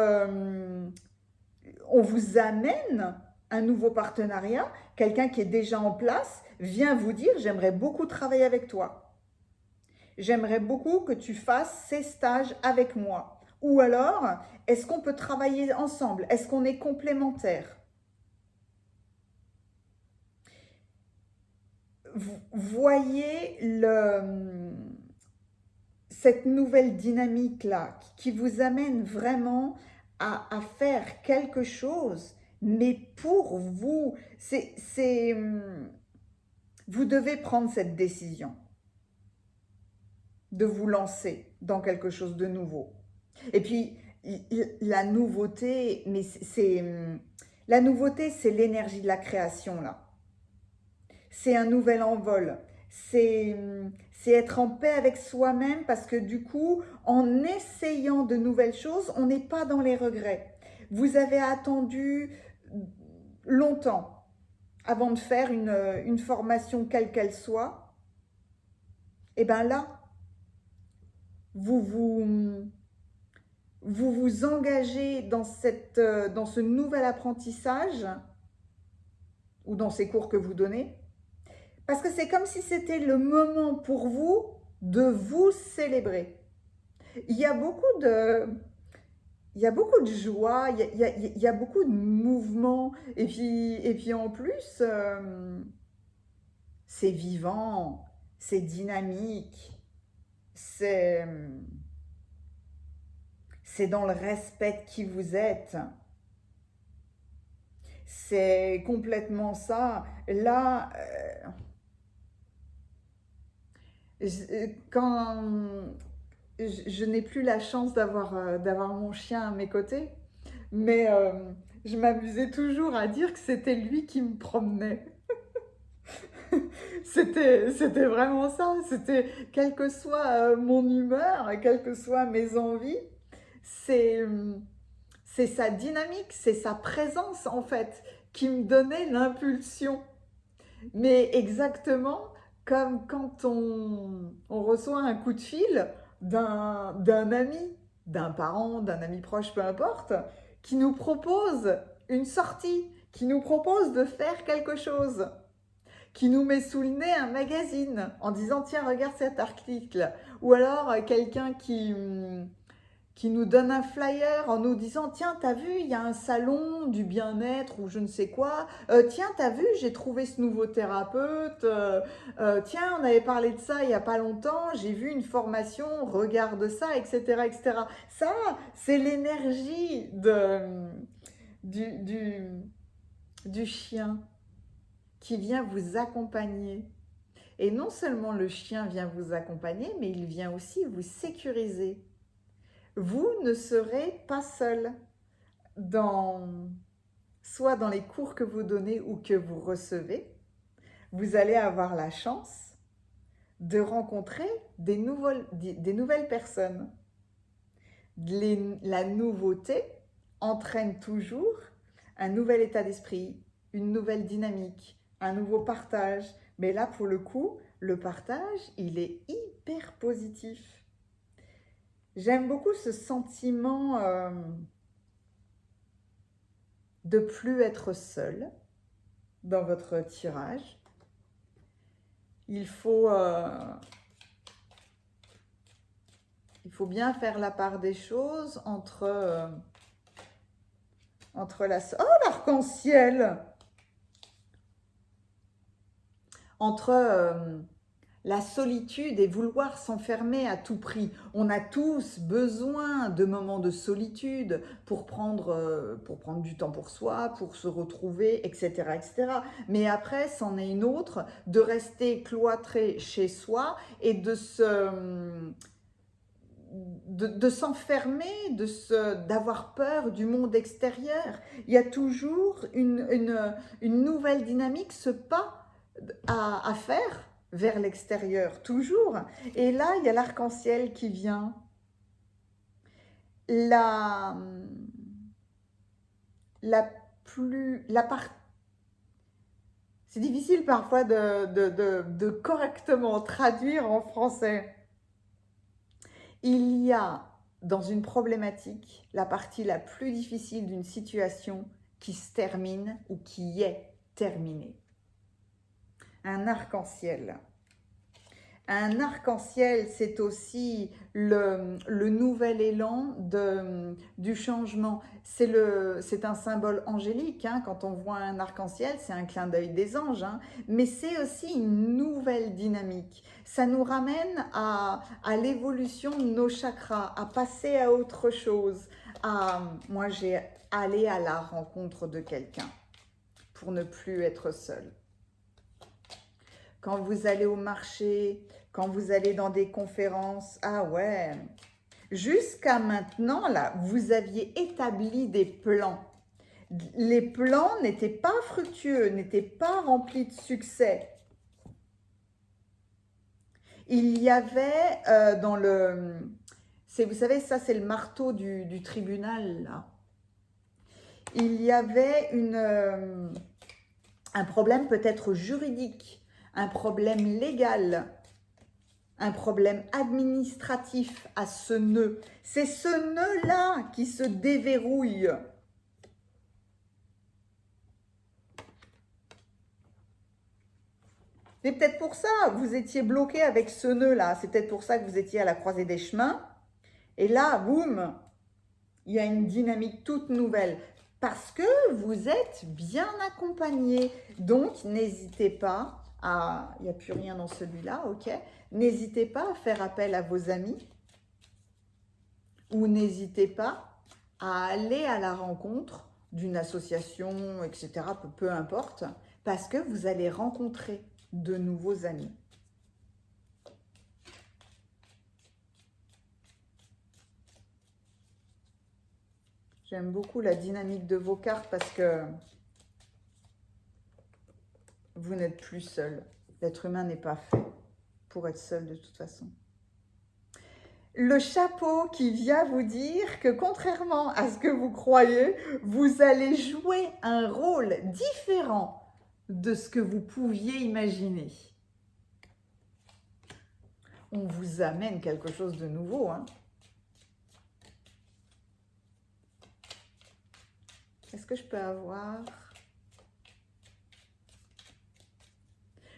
on vous amène un nouveau partenariat, quelqu'un qui est déjà en place vient vous dire, j'aimerais beaucoup travailler avec toi. J'aimerais beaucoup que tu fasses ces stages avec moi. Ou alors, est-ce qu'on peut travailler ensemble? Est-ce qu'on est complémentaires? Vous voyez cette nouvelle dynamique-là qui vous amène vraiment à faire quelque chose, mais pour vous. Vous devez prendre cette décision de vous lancer dans quelque chose de nouveau. Et puis, la nouveauté, la nouveauté, c'est l'énergie de la création, là. C'est un nouvel envol. C'est être en paix avec soi-même parce que du coup, en essayant de nouvelles choses, on n'est pas dans les regrets. Vous avez attendu longtemps avant de faire une formation quelle qu'elle soit. Et bien là, vous vous engagez dans ce nouvel apprentissage ou dans ces cours que vous donnez, parce que c'est comme si c'était le moment pour vous de vous célébrer. Il y a beaucoup de joie, il y a beaucoup de mouvement, et puis en plus, c'est vivant, c'est dynamique, c'est dans le respect de qui vous êtes. C'est complètement ça. Là, quand je n'ai plus la chance d'avoir mon chien à mes côtés, mais je m'amusais toujours à dire que c'était lui qui me promenait. C'était vraiment ça. C'était, quelle que soit mon humeur, quelles que soient mes envies, c'est sa dynamique, c'est sa présence en fait qui me donnait l'impulsion. Mais exactement comme quand on reçoit un coup de fil d'un ami, d'un parent, d'un ami proche, peu importe, qui nous propose une sortie, qui nous propose de faire quelque chose, qui nous met sous le nez un magazine en disant tiens regarde cet article, ou alors quelqu'un qui nous donne un flyer en nous disant tiens t'as vu il y a un salon du bien-être ou je ne sais quoi, tiens t'as vu j'ai trouvé ce nouveau thérapeute, tiens on avait parlé de ça il n'y a pas longtemps, j'ai vu une formation, regarde ça, etc. etc. Ça c'est l'énergie du chien qui vient vous accompagner. Et non seulement le chien vient vous accompagner, mais il vient aussi vous sécuriser. Vous ne serez pas seul soit dans les cours que vous donnez ou que vous recevez. Vous allez avoir la chance de rencontrer des nouvelles personnes. La nouveauté entraîne toujours un nouvel état d'esprit, une nouvelle dynamique, un nouveau partage. Mais là, pour le coup, le partage, il est hyper positif. J'aime beaucoup ce sentiment de plus être seul dans votre tirage. Il faut bien faire la part des choses entre oh, l'arc-en-ciel! Entre la solitude et vouloir s'enfermer à tout prix. On a tous besoin de moments de solitude pour prendre du temps pour soi, pour se retrouver, etc., etc. Mais après, c'en est une autre de rester cloîtré chez soi et de s'enfermer, d'avoir peur du monde extérieur. Il y a toujours une nouvelle dynamique, ce pas à faire vers l'extérieur, toujours. Et là, il y a l'arc-en-ciel qui vient. C'est difficile parfois de correctement traduire en français. Il y a dans une problématique la partie la plus difficile d'une situation qui se termine ou qui est terminée. Un arc-en-ciel. Un arc-en-ciel, c'est aussi le nouvel élan du changement. C'est un symbole angélique, hein. Quand on voit un arc-en-ciel, c'est un clin d'œil des anges, hein. Mais c'est aussi une nouvelle dynamique. Ça nous ramène à l'évolution de nos chakras, à passer à autre chose. Moi, j'ai allé à la rencontre de quelqu'un pour ne plus être seule. Quand vous allez au marché, quand vous allez dans des conférences, ah ouais, jusqu'à maintenant, là, vous aviez établi des plans. Les plans n'étaient pas fructueux, n'étaient pas remplis de succès. Il y avait vous savez, ça c'est le marteau du tribunal, là. Il y avait un problème peut-être juridique, un problème légal, un problème administratif à ce nœud. C'est ce nœud-là qui se déverrouille. C'est peut-être pour ça que vous étiez bloqué avec ce nœud-là. C'est peut-être pour ça que vous étiez à la croisée des chemins. Et là, boum, il y a une dynamique toute nouvelle. Parce que vous êtes bien accompagné. Donc, n'hésitez pas il n'y a plus rien dans celui-là, ok. N'hésitez pas à faire appel à vos amis ou n'hésitez pas à aller à la rencontre d'une association, etc., peu importe, parce que vous allez rencontrer de nouveaux amis. J'aime beaucoup la dynamique de vos cartes parce que vous n'êtes plus seul. L'être humain n'est pas fait pour être seul de toute façon. Le chapeau qui vient vous dire que contrairement à ce que vous croyez, vous allez jouer un rôle différent de ce que vous pouviez imaginer. On vous amène quelque chose de nouveau, hein. Est-ce que je peux avoir...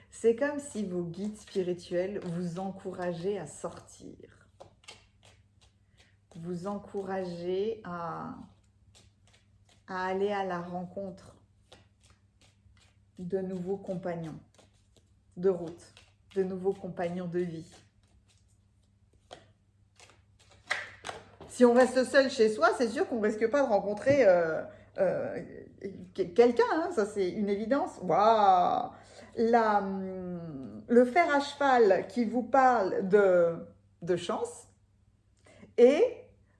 C'est comme si vos guides spirituels vous encourageaient à sortir. Vous encourageaient à aller à la rencontre de nouveaux compagnons de route, de nouveaux compagnons de vie. Si on reste seul chez soi, c'est sûr qu'on ne risque pas de rencontrer quelqu'un, hein, ça c'est une évidence. Waouh! Le fer à cheval qui vous parle de chance et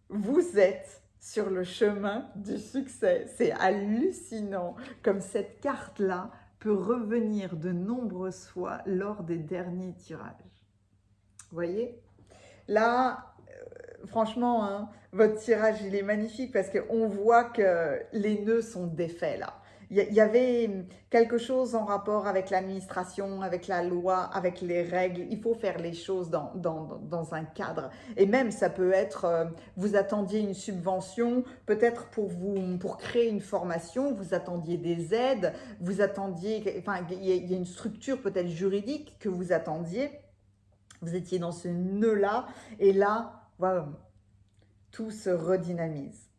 vous êtes sur le chemin du succès. C'est hallucinant comme cette carte-là peut revenir de nombreuses fois lors des derniers tirages. Vous voyez? Là, franchement, hein, votre tirage, il est magnifique parce qu'on voit que les nœuds sont défaits là. Il y avait quelque chose en rapport avec l'administration, avec la loi, avec les règles. Il faut faire les choses dans un cadre. Et même, ça peut être, vous attendiez une subvention, peut-être pour créer une formation, vous attendiez des aides, vous attendiez, enfin, il y a une structure peut-être juridique que vous attendiez. Vous étiez dans ce nœud-là, et là, voilà, tout se redynamise.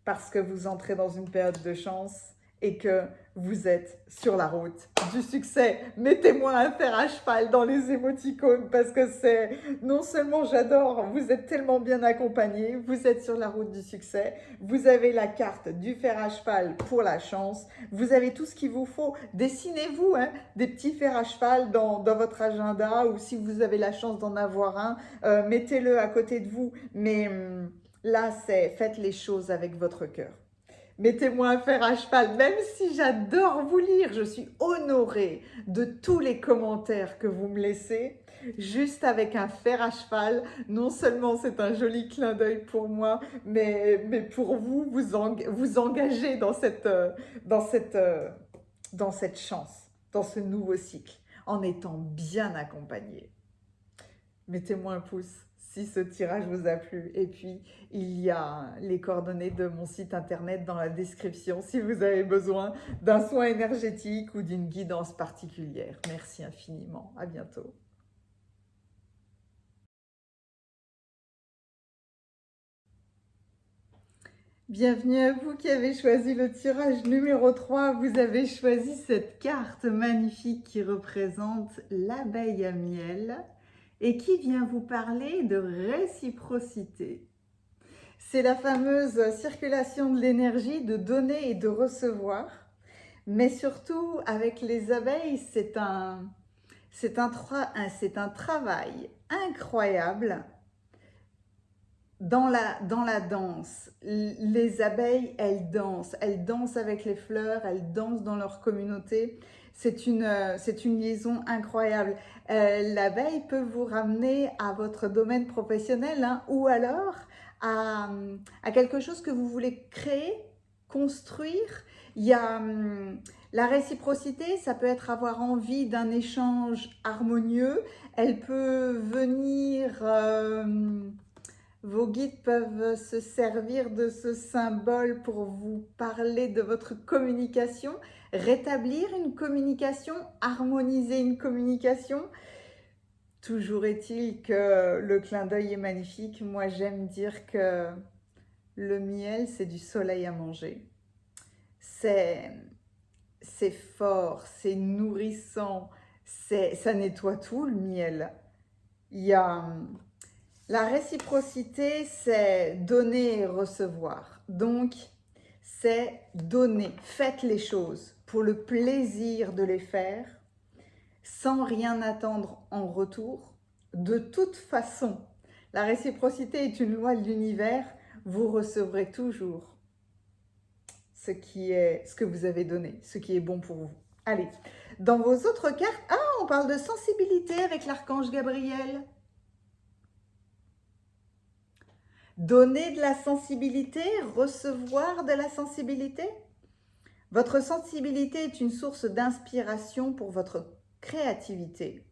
Parce que vous entrez dans une période de chance et que vous êtes sur la route du succès. Mettez-moi un fer à cheval dans les émoticônes parce que c'est, non seulement j'adore, vous êtes tellement bien accompagné, vous êtes sur la route du succès, vous avez la carte du fer à cheval pour la chance, vous avez tout ce qu'il vous faut. Dessinez-vous hein, des petits fers à cheval dans votre agenda, ou si vous avez la chance d'en avoir un, mettez-le à côté de vous. Mais là, c'est faites les choses avec votre cœur. Mettez-moi un fer à cheval, même si j'adore vous lire, je suis honorée de tous les commentaires que vous me laissez. Juste avec un fer à cheval, non seulement c'est un joli clin d'œil pour moi, mais pour vous, vous engagez dans cette chance, dans ce nouveau cycle, en étant bien accompagné. Mettez-moi un pouce si ce tirage vous a plu. Et puis, il y a les coordonnées de mon site internet dans la description si vous avez besoin d'un soin énergétique ou d'une guidance particulière. Merci infiniment. À bientôt. Bienvenue à vous qui avez choisi le tirage numéro 3. Vous avez choisi cette carte magnifique qui représente l'abeille à miel et qui vient vous parler de réciprocité. C'est la fameuse circulation de l'énergie, de donner et de recevoir. Mais surtout, avec les abeilles, c'est un travail incroyable dans la danse. Les abeilles, elles dansent avec les fleurs, elles dansent dans leur communauté. C'est une liaison incroyable. L'abeille peut vous ramener à votre domaine professionnel hein, ou alors à quelque chose que vous voulez créer, construire. Il y a la réciprocité, ça peut être avoir envie d'un échange harmonieux. Elle peut venir... vos guides peuvent se servir de ce symbole pour vous parler de votre communication, rétablir une communication, harmoniser une communication. Toujours est-il que le clin d'œil est magnifique. Moi, j'aime dire que le miel, c'est du soleil à manger. C'est fort, c'est nourrissant, ça nettoie tout le miel. Il y a... La réciprocité, c'est donner et recevoir. Donc, c'est donner. Faites les choses pour le plaisir de les faire, sans rien attendre en retour. De toute façon, la réciprocité est une loi de l'univers. Vous recevrez toujours ce que vous avez donné, ce qui est bon pour vous. Allez, dans vos autres cartes, on parle de sensibilité avec l'archange Gabriel. Donner de la sensibilité, recevoir de la sensibilité. Votre sensibilité est une source d'inspiration pour votre créativité.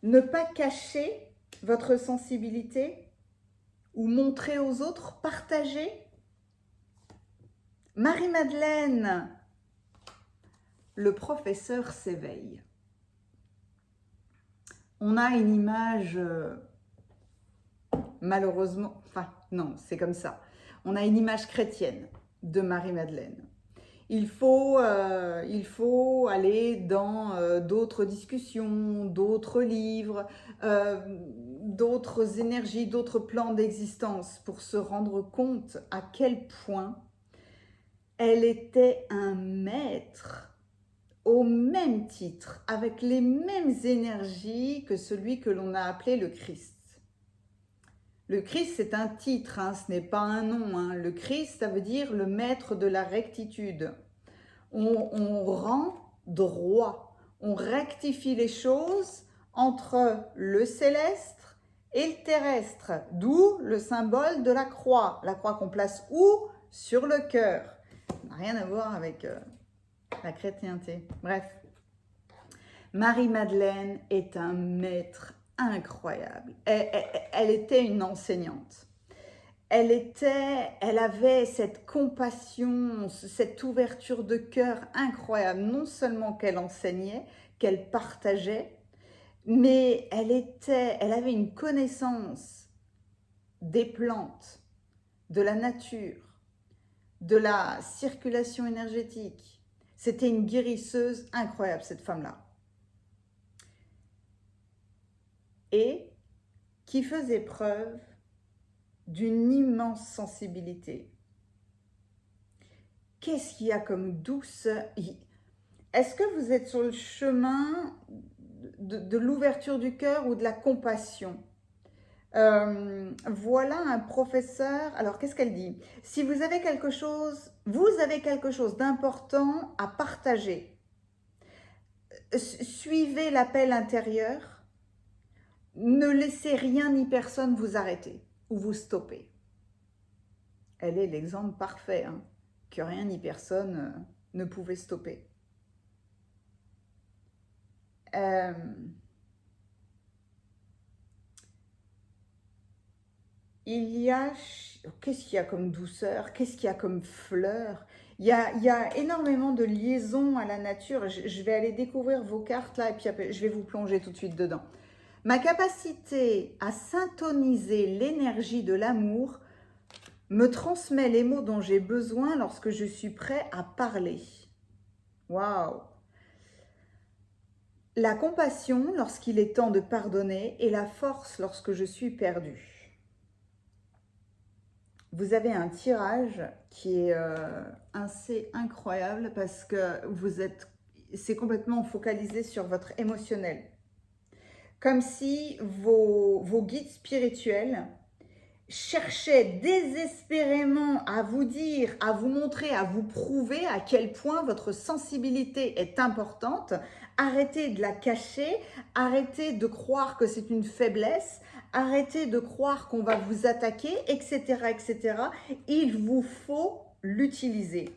Ne pas cacher votre sensibilité ou montrer aux autres, partager. Marie-Madeleine, le professeur s'éveille. On a une image... malheureusement, enfin non, c'est comme ça. On a une image chrétienne de Marie-Madeleine. Il faut aller dans d'autres discussions, d'autres livres, d'autres énergies, d'autres plans d'existence pour se rendre compte à quel point elle était un maître au même titre, avec les mêmes énergies que celui que l'on a appelé le Christ. Le Christ, c'est un titre, hein, ce n'est pas un nom. Hein. Le Christ, ça veut dire le maître de la rectitude. On rend droit, on rectifie les choses entre le céleste et le terrestre, d'où le symbole de la croix qu'on place où? Sur le cœur. Ça n'a rien à voir avec la chrétienté. Bref. Marie-Madeleine est un maître incroyable. Elle était une enseignante. Elle avait cette compassion, cette ouverture de cœur incroyable. Non seulement qu'elle enseignait, qu'elle partageait, mais elle avait une connaissance des plantes, de la nature, de la circulation énergétique. C'était une guérisseuse incroyable, cette femme-là. Et qui faisait preuve d'une immense sensibilité. Qu'est-ce qu'il y a comme douceur? Est-ce que vous êtes sur le chemin de l'ouverture du cœur ou de la compassion? Voilà un professeur. Alors, qu'est-ce qu'elle dit? Si vous avez quelque chose d'important à partager, suivez l'appel intérieur, ne laissez rien ni personne vous arrêter ou vous stopper. Elle est l'exemple parfait, hein, que rien ni personne ne pouvait stopper. Qu'est-ce qu'il y a comme douceur? Qu'est-ce qu'il y a comme fleur? Il y a énormément de liaisons à la nature. Je vais aller découvrir vos cartes là et puis après, je vais vous plonger tout de suite dedans. Ma capacité à syntoniser l'énergie de l'amour me transmet les mots dont j'ai besoin lorsque je suis prêt à parler. Waouh! La compassion lorsqu'il est temps de pardonner et la force lorsque je suis perdue. Vous avez un tirage qui est assez incroyable parce que c'est complètement focalisé sur votre émotionnel. Comme si vos guides spirituels cherchaient désespérément à vous dire, à vous montrer, à vous prouver à quel point votre sensibilité est importante. Arrêtez de la cacher, arrêtez de croire que c'est une faiblesse, arrêtez de croire qu'on va vous attaquer, etc., etc. Il vous faut l'utiliser.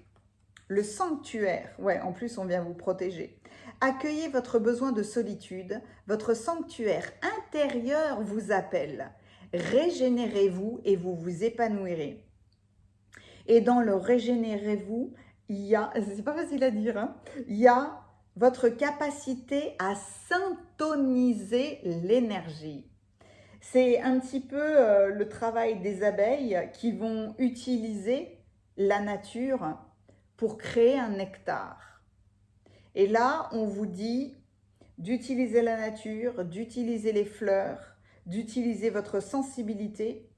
Le sanctuaire, ouais, en plus on vient vous protéger. Accueillez votre besoin de solitude, votre sanctuaire intérieur vous appelle. Régénérez-vous et vous vous épanouirez. Et dans le régénérez-vous, il y a, c'est pas facile à dire, hein, il y a votre capacité à syntoniser l'énergie. C'est un petit peu le travail des abeilles qui vont utiliser la nature pour créer un nectar. Et là, on vous dit d'utiliser la nature, d'utiliser les fleurs, d'utiliser votre sensibilité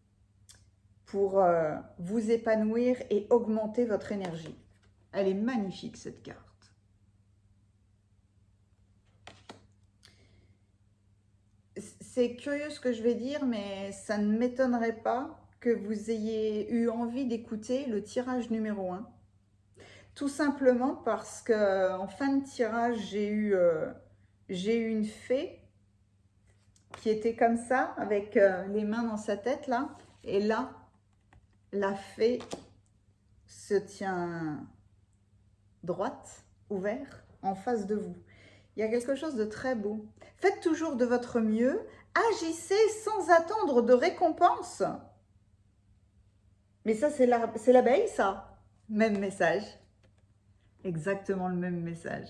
pour vous épanouir et augmenter votre énergie. Elle est magnifique, cette carte. C'est curieux ce que je vais dire, mais ça ne m'étonnerait pas que vous ayez eu envie d'écouter le tirage numéro 1. Tout simplement parce qu'en fin de tirage, j'ai eu une fée qui était comme ça, avec les mains dans sa tête, là. Et là, la fée se tient droite, ouverte, en face de vous. Il y a quelque chose de très beau. Faites toujours de votre mieux. Agissez sans attendre de récompense. Mais ça, c'est l'abeille, ça. Même message. Exactement le même message.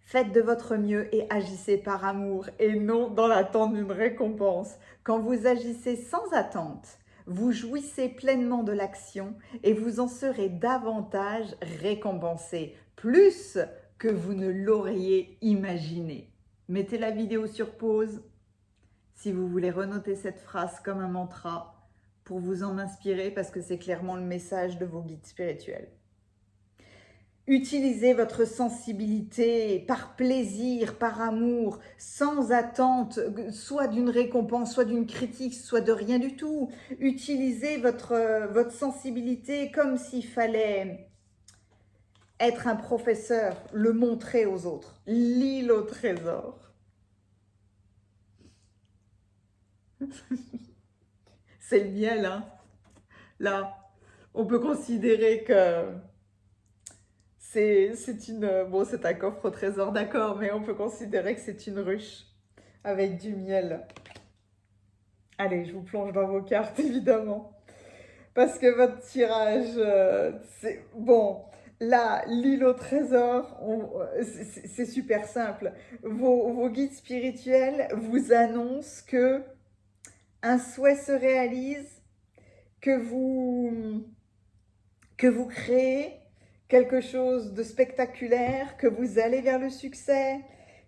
Faites de votre mieux et agissez par amour et non dans l'attente d'une récompense. Quand vous agissez sans attente, vous jouissez pleinement de l'action et vous en serez davantage récompensé, plus que vous ne l'auriez imaginé. Mettez la vidéo sur pause si vous voulez renoter cette phrase comme un mantra pour vous en inspirer parce que c'est clairement le message de vos guides spirituels. Utilisez votre sensibilité par plaisir, par amour, sans attente, soit d'une récompense, soit d'une critique, soit de rien du tout. Utilisez votre sensibilité comme s'il fallait être un professeur, le montrer aux autres. L'île au trésor. C'est le miel, hein. Là, on peut considérer que c'est une... Bon, c'est un coffre au trésor, d'accord, mais on peut considérer que c'est une ruche avec du miel. Allez, je vous plonge dans vos cartes, évidemment. Parce que votre tirage, c'est... Bon, là, l'île au trésor, c'est super simple. Vos guides spirituels vous annoncent que un souhait se réalise, que vous créez quelque chose de spectaculaire, que vous allez vers le succès,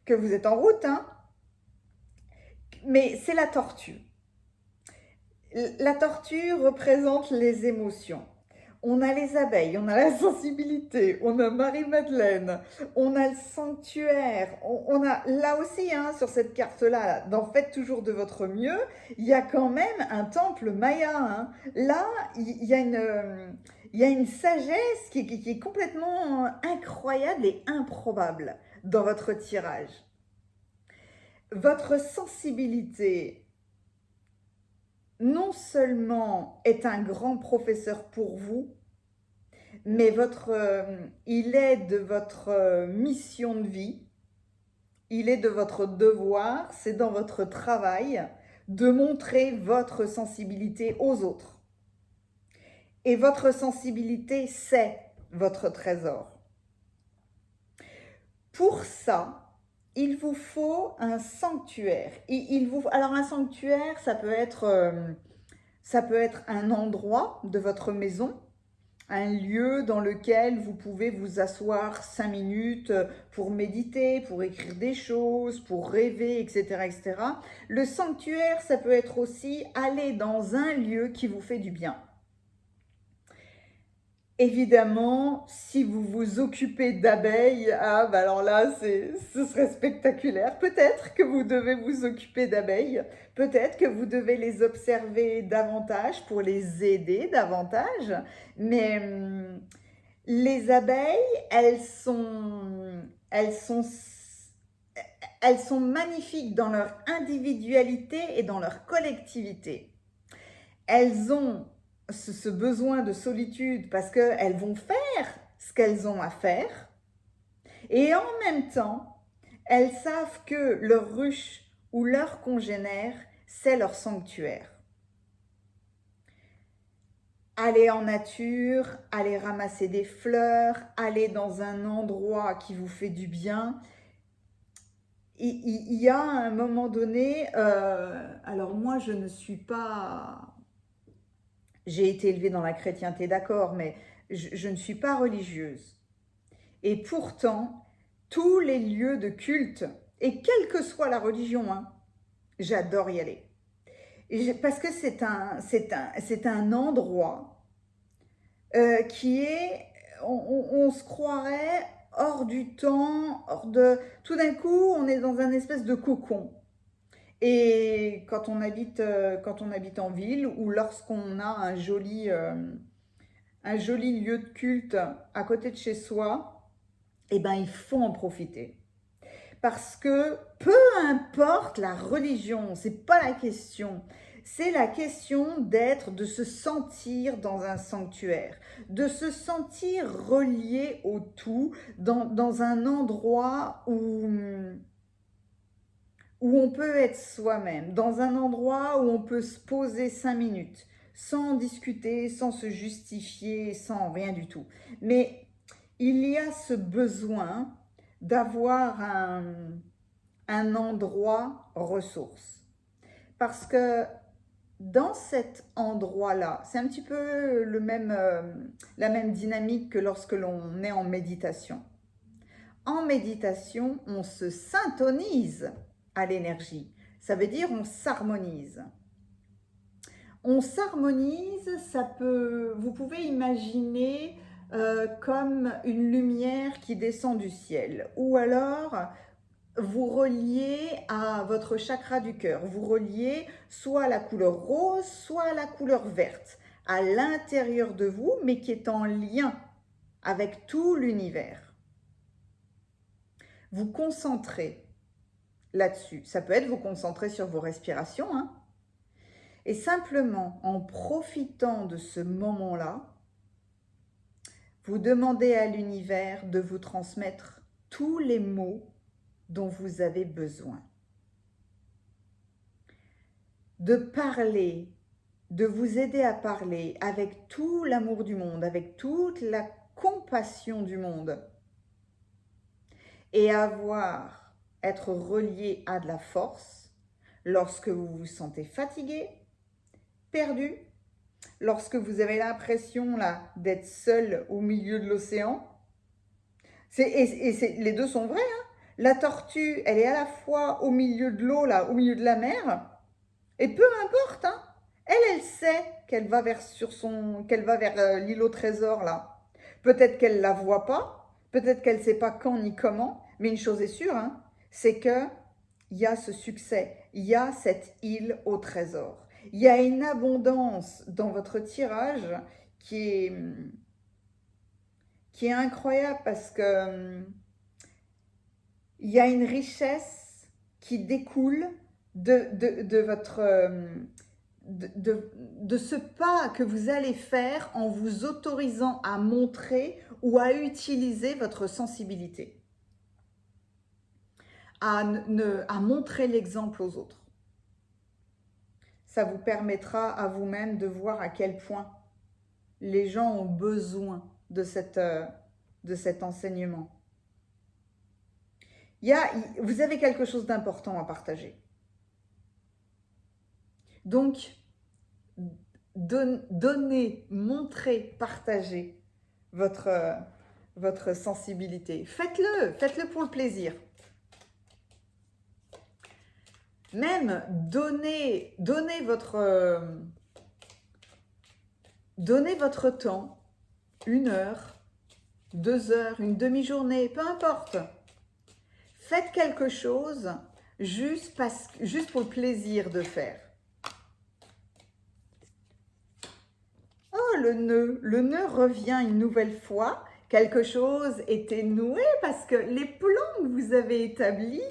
que vous êtes en route, hein. Mais c'est la tortue. La tortue représente les émotions. On a les abeilles, on a la sensibilité, on a Marie-Madeleine, on a le sanctuaire, on a là aussi, hein, sur cette carte-là, dans Faites toujours de votre mieux, il y a quand même un temple maya. Hein. Là, il y a une sagesse qui est complètement incroyable et improbable dans votre tirage. Votre sensibilité, non seulement est un grand professeur pour vous, mais il est de votre mission de vie, il est de votre devoir, c'est dans votre travail de montrer votre sensibilité aux autres. Et votre sensibilité, c'est votre trésor. Pour ça, il vous faut un sanctuaire. Alors un sanctuaire, ça peut être un endroit de votre maison, un lieu dans lequel vous pouvez vous asseoir 5 minutes pour méditer, pour écrire des choses, pour rêver, etc., etc. Le sanctuaire, ça peut être aussi aller dans un lieu qui vous fait du bien. Évidemment, si vous vous occupez d'abeilles, ah, bah alors là, ce serait spectaculaire. Peut-être que vous devez vous occuper d'abeilles, peut-être que vous devez les observer davantage pour les aider davantage, mais les abeilles, elles sont magnifiques dans leur individualité et dans leur collectivité. Elles ont ce besoin de solitude parce qu'elles vont faire ce qu'elles ont à faire. Et en même temps, elles savent que leur ruche ou leur congénère, c'est leur sanctuaire. Aller en nature, aller ramasser des fleurs, aller dans un endroit qui vous fait du bien. Il y a un moment donné, alors moi je ne suis pas... J'ai été élevée dans la chrétienté, d'accord, mais je ne suis pas religieuse. Et pourtant, tous les lieux de culte, et quelle que soit la religion, hein, j'adore y aller. Parce que c'est un endroit qui est, on se croirait hors du temps, tout d'un coup, on est dans un espèce de cocon. Et quand on habite en ville ou lorsqu'on a un joli lieu de culte à côté de chez soi, eh ben, il faut en profiter. Parce que peu importe la religion, c'est pas la question. C'est la question de se sentir dans un sanctuaire, de se sentir relié au tout, dans un endroit où on peut être soi-même, dans un endroit où on peut se poser 5 minutes, sans discuter, sans se justifier, sans rien du tout. Mais il y a ce besoin d'avoir un endroit ressource. Parce que dans cet endroit-là, c'est un petit peu la même dynamique que lorsque l'on est en méditation. En méditation, on se syntonise à l'énergie. Ça veut dire on s'harmonise. On s'harmonise, vous pouvez imaginer comme une lumière qui descend du ciel. Ou alors, vous reliez à votre chakra du cœur. Vous reliez soit à la couleur rose, soit à la couleur verte, à l'intérieur de vous, mais qui est en lien avec tout l'univers. Vous concentrez là-dessus. Ça peut être vous concentrer sur vos respirations, hein. Et simplement, en profitant de ce moment-là, vous demandez à l'univers de vous transmettre tous les mots dont vous avez besoin. De parler, de vous aider à parler avec tout l'amour du monde, avec toute la compassion du monde, et être relié à de la force lorsque vous vous sentez fatigué, perdu, lorsque vous avez l'impression là d'être seul au milieu de l'océan. Les deux sont vrais, hein. La tortue, elle est à la fois au milieu de l'eau, là, au milieu de la mer, et peu importe, hein, elle sait qu'elle va vers l'îlot trésor, là. Peut-être qu'elle ne la voit pas, peut-être qu'elle ne sait pas quand ni comment, mais une chose est sûre, hein, c'est qu'il y a ce succès, il y a cette île au trésor. Il y a une abondance dans votre tirage qui est incroyable parce que il y a une richesse qui découle de ce pas que vous allez faire en vous autorisant à montrer ou à utiliser votre sensibilité, à montrer l'exemple aux autres. Ça vous permettra à vous-même de voir à quel point les gens ont besoin de cet enseignement. Vous avez quelque chose d'important à partager. Donc, donnez, montrez, partagez votre sensibilité. Faites-le pour le plaisir. Même donnez votre temps, 1 heure, 2 heures, une demi-journée, peu importe. Faites quelque chose juste pour le plaisir de faire. Oh, le nœud revient une nouvelle fois. Quelque chose était noué parce que les plans que vous avez établis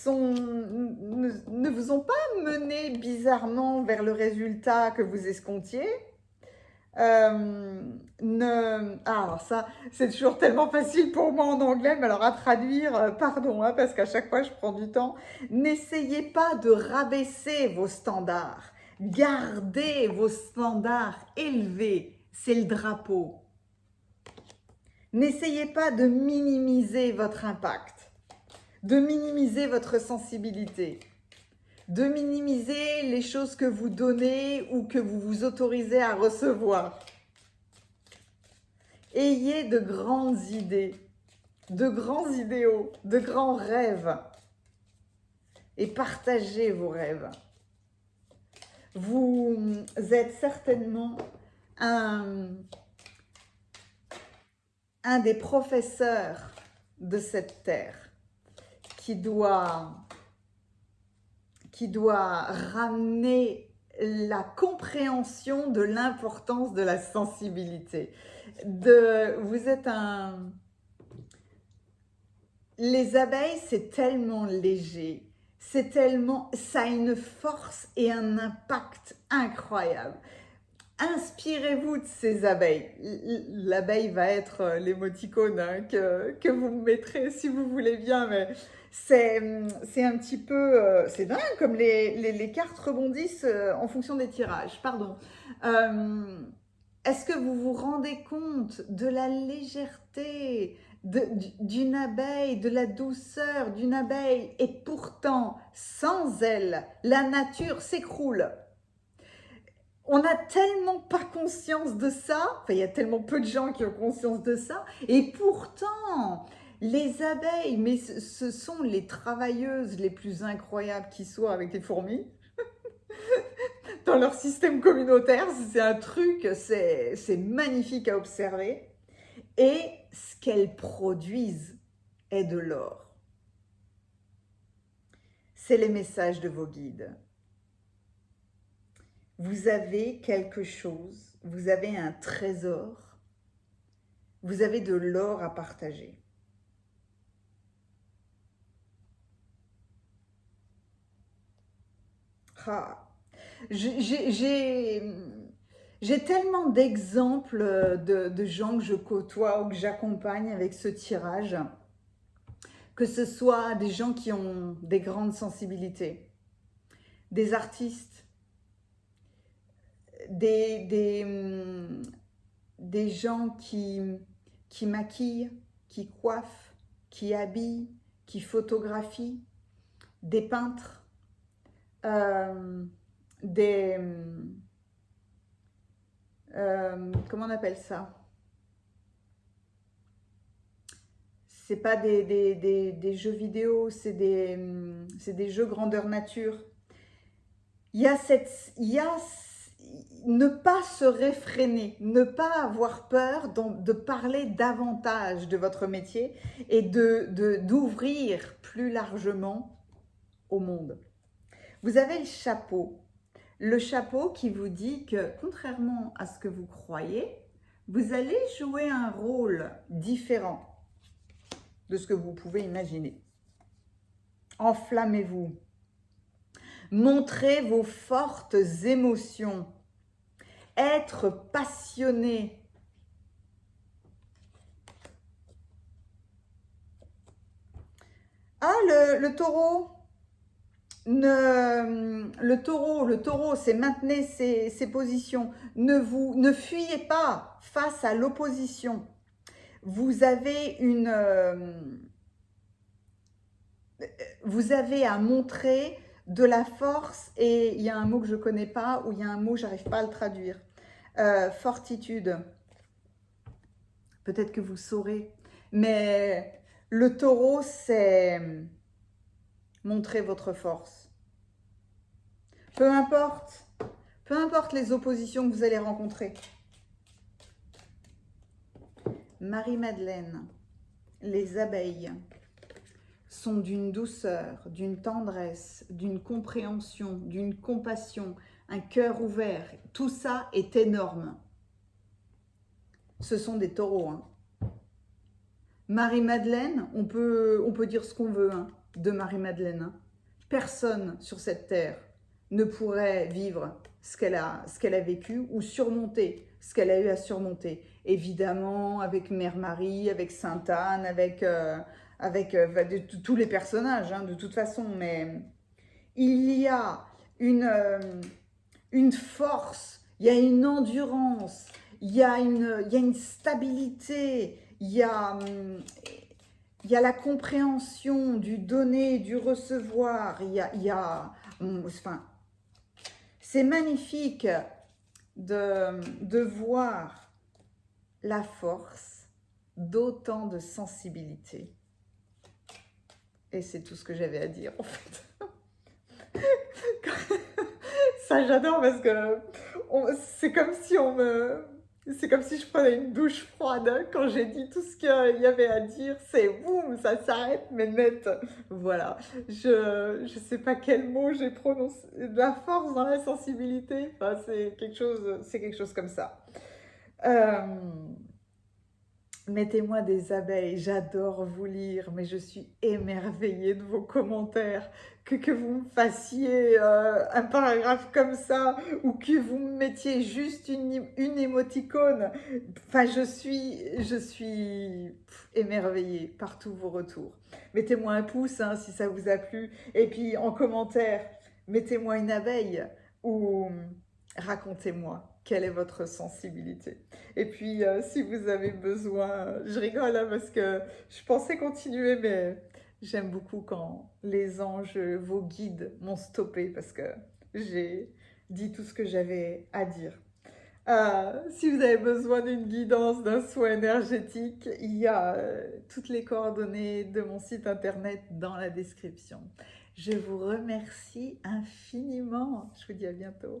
ne vous ont pas mené bizarrement vers le résultat que vous escomptiez. Alors ça, c'est toujours tellement facile pour moi en anglais, mais alors à traduire, pardon, hein, parce qu'à chaque fois je prends du temps. N'essayez pas de rabaisser vos standards. Gardez vos standards élevés, c'est le drapeau. N'essayez pas de minimiser votre impact, de minimiser votre sensibilité, de minimiser les choses que vous donnez ou que vous vous autorisez à recevoir. Ayez de grandes idées, de grands idéaux, de grands rêves et partagez vos rêves. Vous êtes certainement un des professeurs de cette terre qui doit ramener la compréhension de l'importance de la sensibilité. Les abeilles, c'est tellement léger, ça a une force et un impact incroyable. Inspirez-vous de ces abeilles. L'abeille va être l'émoticône, hein, que vous me mettrez si vous voulez bien, mais c'est un petit peu... c'est dingue comme les cartes rebondissent en fonction des tirages. Pardon. Est-ce que vous vous rendez compte de la légèreté d'une abeille, de la douceur d'une abeille? Et pourtant, sans elle, la nature s'écroule. On n'a tellement pas conscience de ça, enfin il y a tellement peu de gens qui ont conscience de ça, et pourtant les abeilles, mais ce sont les travailleuses les plus incroyables qui soient avec les fourmis, dans leur système communautaire, c'est un truc, c'est magnifique à observer, et ce qu'elles produisent est de l'or. C'est les messages de vos guides. Vous avez quelque chose, vous avez un trésor Vous avez de l'or à partager. Ah. J'ai tellement d'exemples de gens que je côtoie ou que j'accompagne avec ce tirage, que ce soit des gens qui ont des grandes sensibilités, des artistes, des gens qui maquillent, qui coiffent, qui habillent, qui photographient, des peintres, euh, des... comment on appelle ça? C'est pas des jeux vidéo, c'est des jeux grandeur nature. Il y a ne pas se réfréner, ne pas avoir peur de parler davantage de votre métier et d'ouvrir plus largement au monde. Vous avez le chapeau qui vous dit que, contrairement à ce que vous croyez, vous allez jouer un rôle différent de ce que vous pouvez imaginer. Enflammez-vous. Montrez vos fortes émotions. Être passionné. Ah, le taureau. Le taureau, c'est maintenez ses positions. Ne fuyez pas face à l'opposition. Vous avez vous avez à montrer de la force, et il y a un mot que je ne connais pas, ou il y a un mot, j'arrive pas à le traduire. Fortitude. Peut-être que vous saurez. Mais le taureau, c'est montrer votre force. Peu importe les oppositions que vous allez rencontrer. Marie-Madeleine, les abeilles sont d'une douceur, d'une tendresse, d'une compréhension, d'une compassion, un cœur ouvert. Tout ça est énorme. Ce sont des taureaux. Hein. Marie-Madeleine, on peut dire ce qu'on veut de Marie-Madeleine. Hein. Personne sur cette terre ne pourrait vivre ce qu'elle a vécu ou surmonter ce qu'elle a eu à surmonter. Évidemment, avec Mère Marie, avec Sainte Anne, avec tous les personnages, de toute façon. Mais il y a une force, il y a une endurance, il y a une stabilité, il y a la compréhension du donner, du recevoir, enfin, c'est magnifique de voir la force d'autant de sensibilité. Et c'est tout ce que j'avais à dire, en fait. Ça, j'adore parce que c'est comme si je prenais une douche froide quand j'ai dit tout ce qu'il y avait à dire. C'est boum, ça s'arrête, mais net. Voilà. Je sais pas quel mot j'ai prononcé. De la force dans la sensibilité. Enfin, c'est quelque chose comme ça. Mettez-moi des abeilles, j'adore vous lire, mais je suis émerveillée de vos commentaires. Que vous me fassiez un paragraphe comme ça, ou que vous me mettiez juste une émoticône. Enfin, je suis émerveillée par tous vos retours. Mettez-moi un pouce si ça vous a plu. Et puis en commentaire, mettez-moi une abeille ou racontez-moi. Quelle est votre sensibilité? Et puis, si vous avez besoin, je rigole parce que je pensais continuer, mais j'aime beaucoup quand les anges, vos guides, m'ont stoppé parce que j'ai dit tout ce que j'avais à dire. Si vous avez besoin d'une guidance, d'un soin énergétique, il y a toutes les coordonnées de mon site internet dans la description. Je vous remercie infiniment. Je vous dis à bientôt.